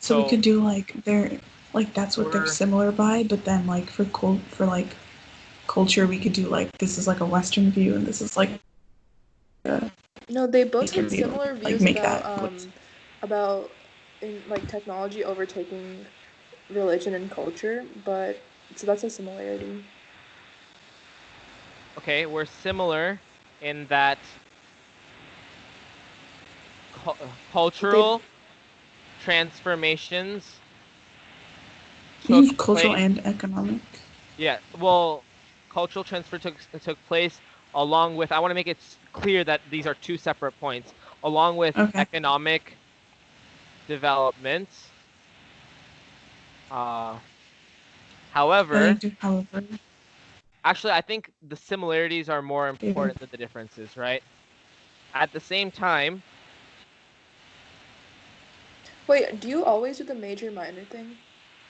So we could do like that's what they're we're- similar by, but then like for culture we could do like this is like a Western view and this is like No, they both Eastern had view. similar Like views make about that about in like technology overtaking religion and culture, but so that's a similarity. okay. We're similar in that cultural transformations took cultural place. and economic. Yeah, well, cultural transfer took place along with. I want to make it clear that these are two separate points, along with Okay. economic developments. However, actually, I think the similarities are more important than the differences, right? At the same time. Wait, do you always do the major minor thing?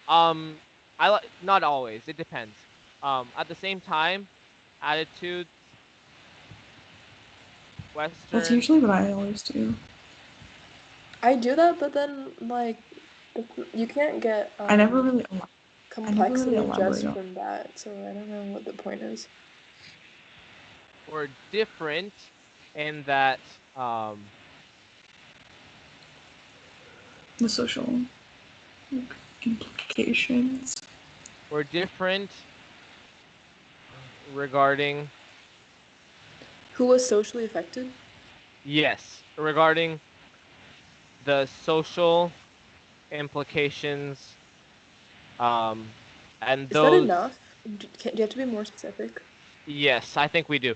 Not always. It depends. At the same time, attitudes. Western. That's usually what I always do. I do that, but then like you can't get I never really complexity elaborate just from that, so I don't know what the point is. We're different in that the social implications. We're different regarding. Who was socially affected? Yes, regarding the social implications, and Is those. that enough? Do you have to be more specific? Yes, I think we do.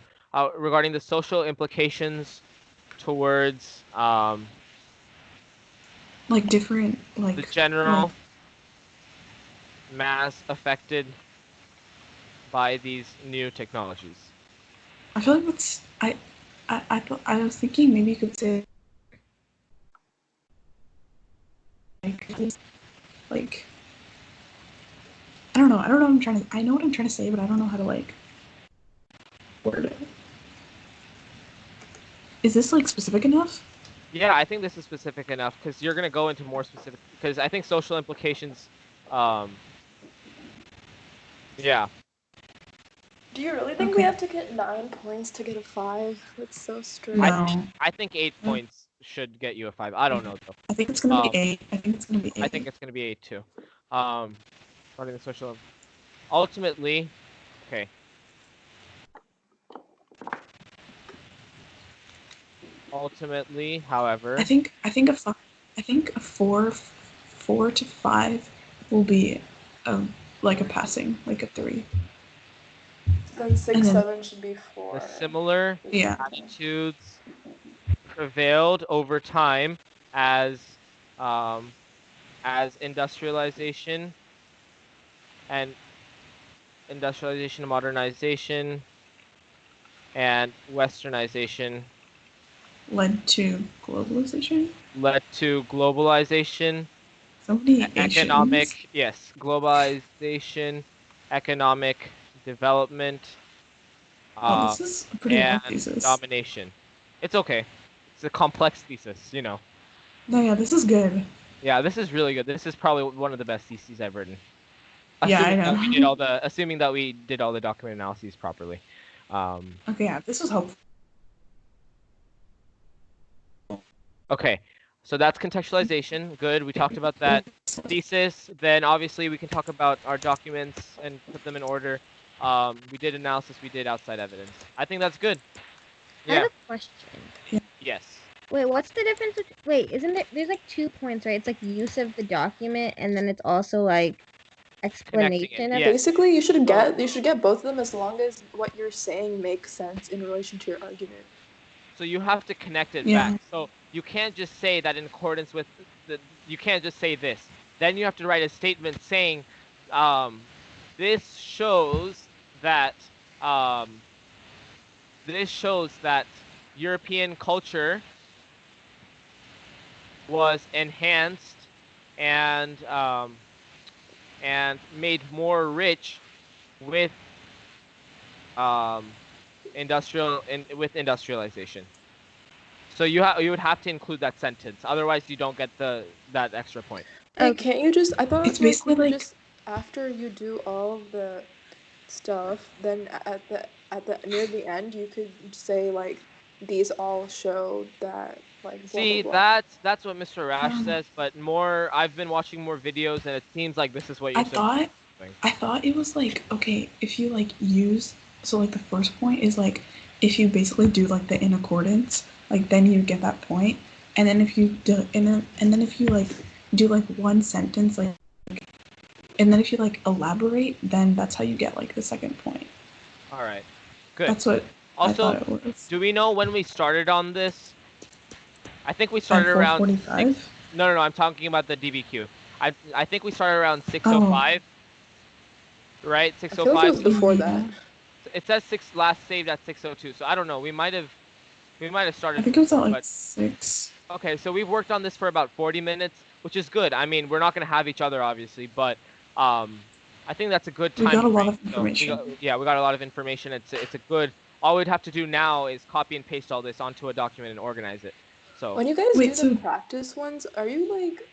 Regarding the social implications towards like different like the general like, mass affected by these new technologies. I feel like what's I was thinking maybe you could say like I don't know what I'm trying to I know what I'm trying to say, but I don't know how to like word it. Is this like specific enough? Yeah, I think this is specific enough because you're gonna go into more specific because I think social implications. Yeah. Do you really think we have to get 9 points to get a 5? That's so strict. No. I think 8 points should get you a 5. I don't know though. I think it's gonna be 8. I think it's gonna be 8. I think it's gonna be 8 too. Starting the social. Ultimately, okay. Ultimately, however, I think a 4 to 5 will be like a passing, like a 3. Then 6, And then- 7 should be 4. the similar Yeah. attitudes prevailed over time as industrialization and modernization and westernization Led to globalization. led to globalization, So many economic, yes, globalization, economic development, Oh, this is a pretty long and thesis. domination. It's okay. It's a complex thesis, you know. No, yeah, this is good. Yeah, this is really good. This is probably one of the best theses I've written. Yeah, I know. Assuming that we did all the document analyses properly. Okay, yeah, this was helpful. Okay, so that's contextualization. Good. We talked about that. Thesis. Then obviously we can talk about our documents and put them in order. We did analysis. We did outside evidence. I think that's good. I have a question. Yes. Wait, what's the difference? Wait, isn't there's like 2 points, right? It's like use of the document, and then it's also like explanation of yeah. Basically, you should get both of them as long as what you're saying makes sense in relation to your argument. So you have to connect it back. So you can't just say that in accordance with you can't just say this. Then you have to write a statement saying, this shows that European culture was enhanced and made more rich with industrialization. So you would have to include that sentence, otherwise you don't get that extra point. Hey, can't you just? I thought It's basically like just after you do all of the stuff, then at the near the end you could say like these all show that like. Blah, See, blah, blah. that's what Mr. Rash says, but I've been watching more videos and it seems like this is what you're I thought it was like, okay, if you like use, so like the first point is like if you basically do like the in accordance, like then you get that point, and then if you do and then if you like do like one sentence, like, and then if you like elaborate, then that's how you get like the second point. All right, good. That's what also I thought it was. Do we know when we started on this? I think we started around 4:45. No, I'm talking about the DBQ. I think we started around 6:05. Right, 6:05. I feel like it was before that. It says last saved at 6:02. So I don't know. We might have started. I think it was at like 6. Okay, so we've worked on this for about 40 minutes, which is good. I mean, we're not gonna have each other obviously, but I think that's a good time. We got a lot of information. So we got a lot of information. It's a good. All we'd have to do now is copy and paste all this onto a document and organize it. So when you guys do the practice ones, are you like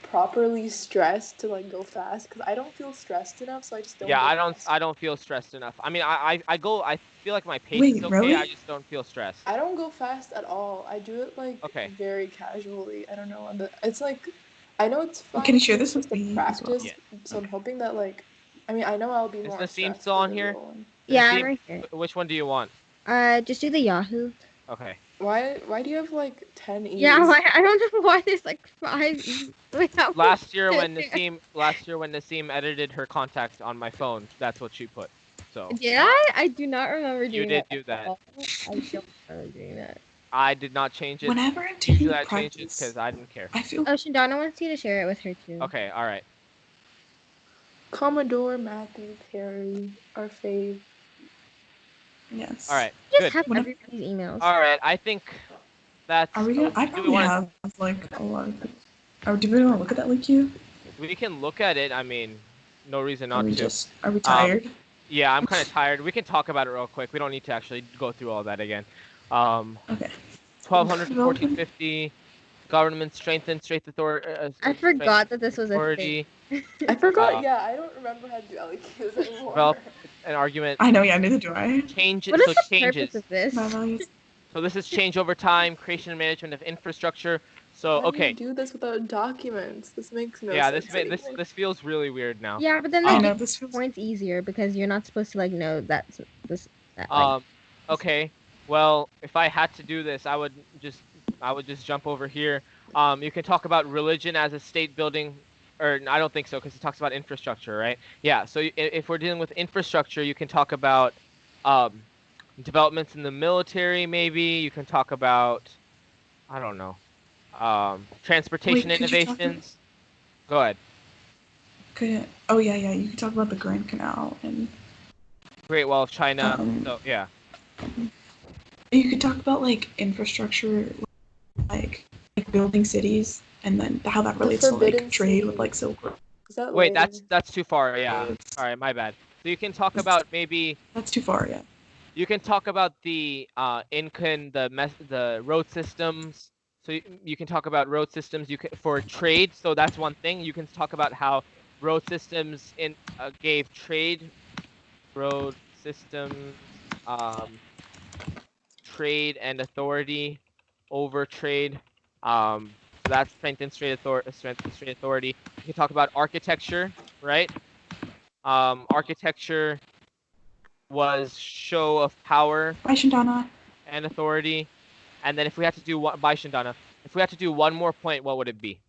properly stressed to like go fast? Because I don't feel stressed enough, so I just don't. Yeah, I don't feel stressed enough. I mean, I feel like my pace is okay. Really? I just don't feel stressed. I don't go fast at all. I do it like very casually. I don't know. It's like, I know it's fun. Can you share this with me? Practice. Well? Yeah. So I'm hoping that like, I mean, I know I'll be more. Is Naseem still on here? Yeah, Naseem, I'm right here. Which one do you want? Just do the Yahoo. Okay. Why do you have like 10 E's? Yeah, I don't know why there's like 5 E's. Last year when Naseem edited her contact on my phone, that's what she put. So Yeah, I do not remember doing did that. do that. I don't remember doing that. I did not change it. Whenever I'm taking Usually I change it practice, because I didn't care. I feel Oh, Shindana wants you to share it with her too. Okay, all right. Commodore, Matthew, Perry, our fave. yes. All right, Just good. have When I- everybody's emails. All right, I think that's. Are we gonna? I do we probably want have like a lot of. Or do we want to look at that link you? We can look at it. I mean, no reason not to. Are we tired? Yeah, I'm kind of tired. We can talk about it real quick. We don't need to actually go through all that again. Okay. 1200 to 1450. Government strengthened state authority. I forgot that this was a thing. I forgot. Yeah, I don't remember how to do LEQs anymore. Develop an argument. I know. Yeah, neither do I. Change it. What is So the changes. purpose of this? My values. So this is change over time, creation and management of infrastructure. So How do okay. you do this without documents? This makes no Yeah, sense. this feels really weird now. Yeah, but then I they know make this feels. points easier because you're not supposed to like know that like, Okay. Well, if I had to do this, I would just jump over here. You can talk about religion as a state building, or I don't think so because it talks about infrastructure, right? Yeah. So if we're dealing with infrastructure, you can talk about developments in the military. Maybe you can talk about, I don't know, transportation Wait, could you talk innovations. Go ahead. Oh yeah. You could talk about the Grand Canal and. Great Wall of China. So yeah. You could talk about like infrastructure, like building cities, and then how that relates to like trade with like Silk Road. Wait, that's too far. Yeah. All right, my bad. So you can talk about maybe. That's too far. Yeah. You can talk about the the road systems. So you can talk about road systems. For trade. So that's one thing. You can talk about how road systems gave trade. Road systems. Trade and authority over trade. So that's strengthened state authority. You can talk about architecture, right? Architecture was show of power Bye, Shindana. and authority. And then if we had to do one by Shandana, if we had to do one more point, what would it be?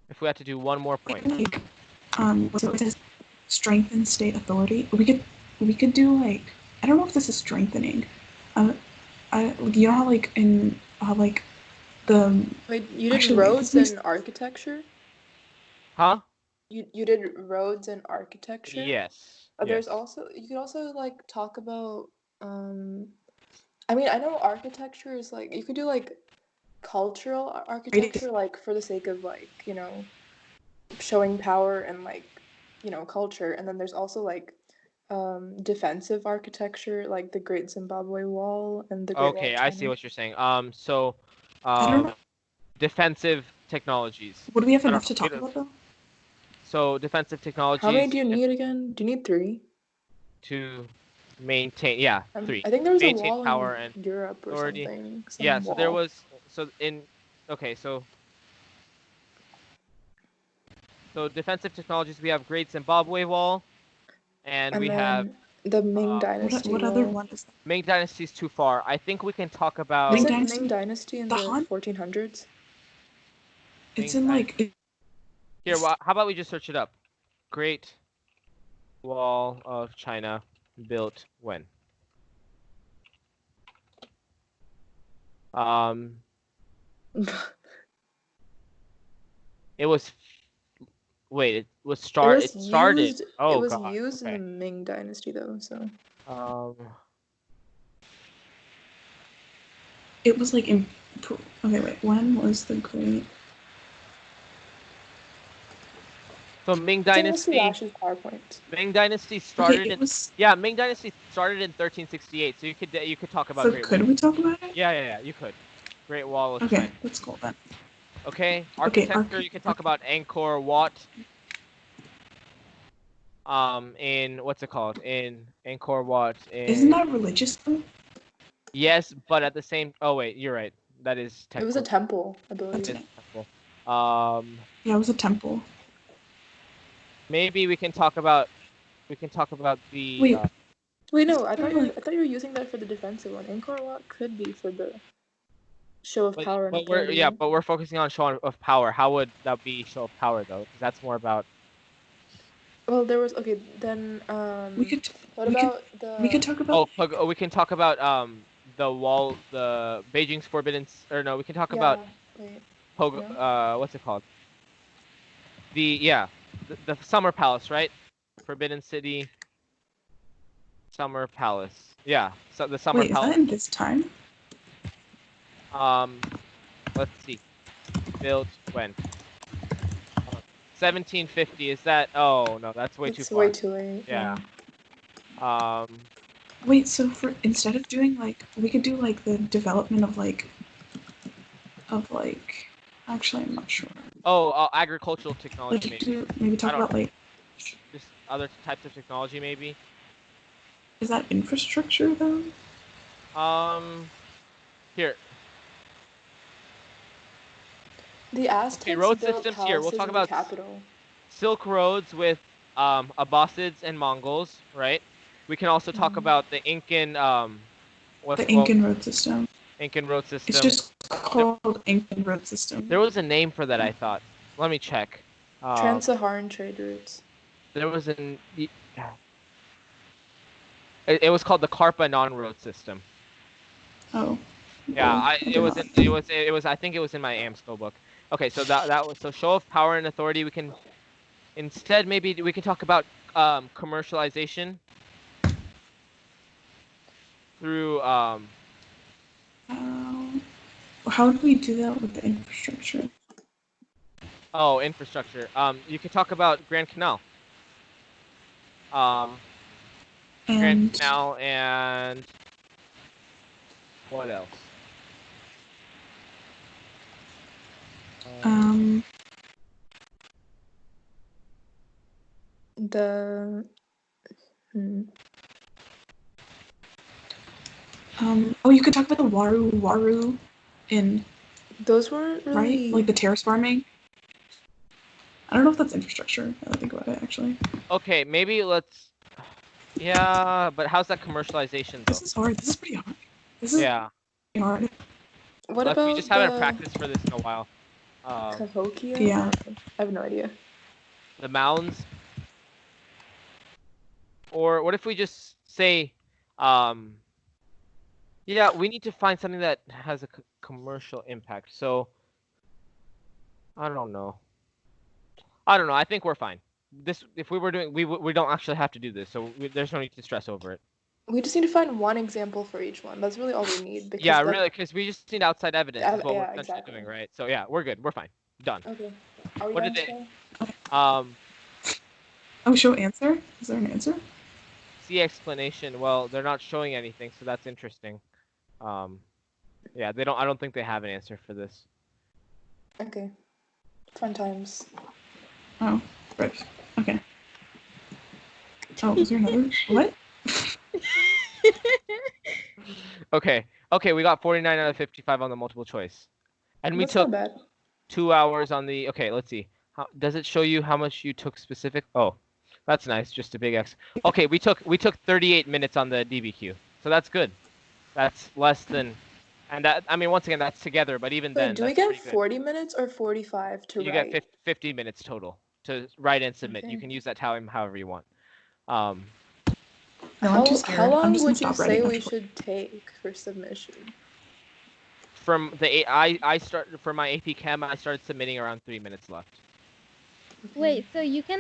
If we had to do one more point. Like, what's it says? Strengthen state authority. We could do like, I don't know if this is strengthening. You know how like in like the. Wait, you did roads and architecture? Huh? You did roads and architecture? Yes. There's also, you could also like talk about I mean, I know architecture is like, you could do like cultural architecture, like for the sake of like, you know, showing power and like, you know, culture. And then there's also like defensive architecture, like the Great Zimbabwe Wall and the Great Wall of China. I see what you're saying. So I don't know. Defensive technologies. Would we have enough to talk about though? So defensive technologies. How many do you need again? Do you need 3? To maintain, 3. I think there was maintain a wall power in and Europe or authority. something. Yeah, wall. so there was so defensive technologies, we have Great Zimbabwe Wall, and we have the Ming Dynasty. What other one is that? Ming Dynasty is too far. I think we can talk about Ming Dynasty in the 1400s. It's in like. Here, how about we just search it up? Great Wall of China built when? It was. Wait, it was started. It started. It was used in the Ming Dynasty, though. So. It was like in. Okay, wait. When was the Great? So Ming Dynasty. Ming Dynasty started Ming Dynasty started in 1368. So you could talk about. So could we talk about it? Yeah, you could. Great Wall of China. Okay, let's go then. Okay, architecture. You can talk about Angkor Wat. In what's it called? In Angkor Wat. Isn't that religious though? Yes, but at the same. Oh wait, you're right. That is. It was a temple, I believe. It is a temple. Yeah, it was a temple. Maybe we can talk about. The. Wait, no. I thought you were using that for the defensive one. Angkor Wat could be for the show of power. But we're focusing on show of power. How would that be show of power though? Because that's more about. Well, there was okay. Then We could what we could about the? we could talk about we can talk about the wall, the Beijing's forbidden, or no, we can talk about Yeah. Wait. what's it called? The Summer Palace, right? Forbidden City, Summer Palace. Yeah, so the Summer wait, is that Palace. in this time? Let's see. Built when? 1750. Is that? Oh no, that's way too It's far. way too late. Yeah. Wait, so for instead of doing like we could do like the development of like actually I'm not sure. Oh, agricultural technology Like maybe. maybe talk I don't about know. like Just other types of technology maybe. is that infrastructure though? Here. The Aztecs road built systems here. We'll palaces talk in the about capital. Silk roads with Abbasids and Mongols, right? We can also talk about the Incan The Incan road system. Incan road system. It's just called Incan road system. There was a name for that, I thought. Let me check. Trans-Saharan trade routes. There was it was called the Karpa non-road system. Oh. Yeah, it was I think it was in my AMSCO book. Okay, so that was show of power and authority. We can instead maybe we can talk about commercialization through how do we do that with the infrastructure? Oh, infrastructure. You could talk about Grand Canal. Grand Canal and what else? Oh, you could talk about the Waru in. Those weren't really right, like the terrace farming. I don't know if that's infrastructure. Now that I think about it, actually. Okay, maybe let's. Yeah, but how's that commercialization though? This is hard. This is pretty hard. This is pretty hard. What about we just haven't practiced for this in a while. Cahokia? Yeah. I have no idea. The mounds. Or what if we just say, yeah, we need to find something that has a commercial impact. So, I don't know. I think we're fine. If we were doing, we don't actually have to do this, so there's no need to stress over it. We just need to find one example for each one. That's really all we need. Because yeah, really, because we just need outside evidence. Is what we're essentially exactly. doing, right? So yeah, we're good. We're fine. Done. Okay. Are we what done did today? Oh, show answer? Is there an answer? See explanation. Well, they're not showing anything, so that's interesting. Yeah, they don't. I don't think they have an answer for this. Okay. Fun times. Oh, right. Okay. Oh, is there another? What? Okay, we got 49 out of 55 on the multiple choice. And we took 2 hours on the, okay, let's see. Does it show you how much you took specific? Oh, that's nice, just a big X. Okay, we took 38 minutes on the DBQ. So that's good. That's less than, and that, I mean, once again, that's together, but even then, do we get 40 minutes or 45 to write? You get 50 minutes total to write and submit. Okay. You can use that time however you want. No, I'm too scared. How long would you say we should take for submission? From the I started for my AP Chem. I started submitting around 3 minutes left. Wait, so you can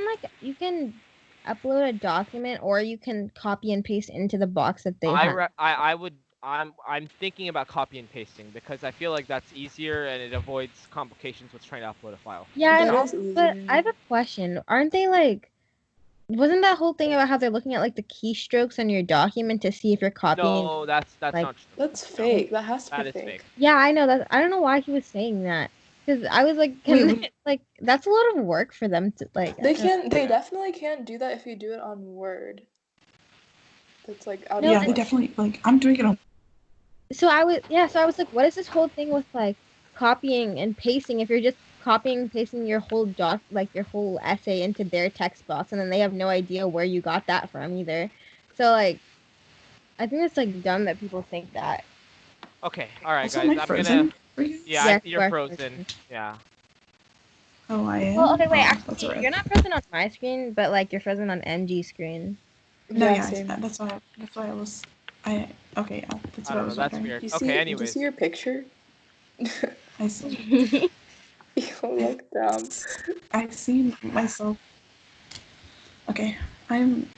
upload a document, or you can copy and paste into the box that they have. I'm thinking about copy and pasting because I feel like that's easier and it avoids complications with trying to upload a file. Yeah, but I have a question. Aren't they wasn't that whole thing about how they're looking at the keystrokes on your document to see if you're copying? No, that's not true. That's fake. That has to be fake. Yeah, I know that. I don't know why he was saying that. Because I was that's a lot of work for them to They can't. They definitely can't do that if you do it on Word. That's out of they definitely I'm doing it on. So I was what is this whole thing with copying and pasting if you're just copying and pasting your whole your whole essay into their text box, and then they have no idea where you got that from either. So I think it's dumb that people think that. Okay, all right, also, guys. I'm frozen? Yeah, you're frozen. Yeah. Oh, I am. Well, okay, wait. Oh, that's Actually, alright. you're not present on my screen, but like you're present on NG's screen. No, yeah, same. that's why I was. Okay, yeah, that's I what I don't know. was That's wondering. weird. You Okay, see? Do you anyways. see your picture? I see. You look dumb. I've seen myself. Okay, I'm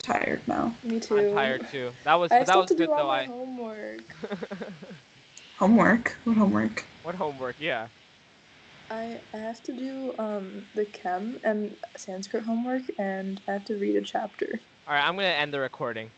tired now. Me too. I'm tired too. That was I still have to good do all though. my homework. Homework? What homework? What homework? Yeah. I have to do the chem and Sanskrit homework, and I have to read a chapter. All right, I'm gonna end the recording.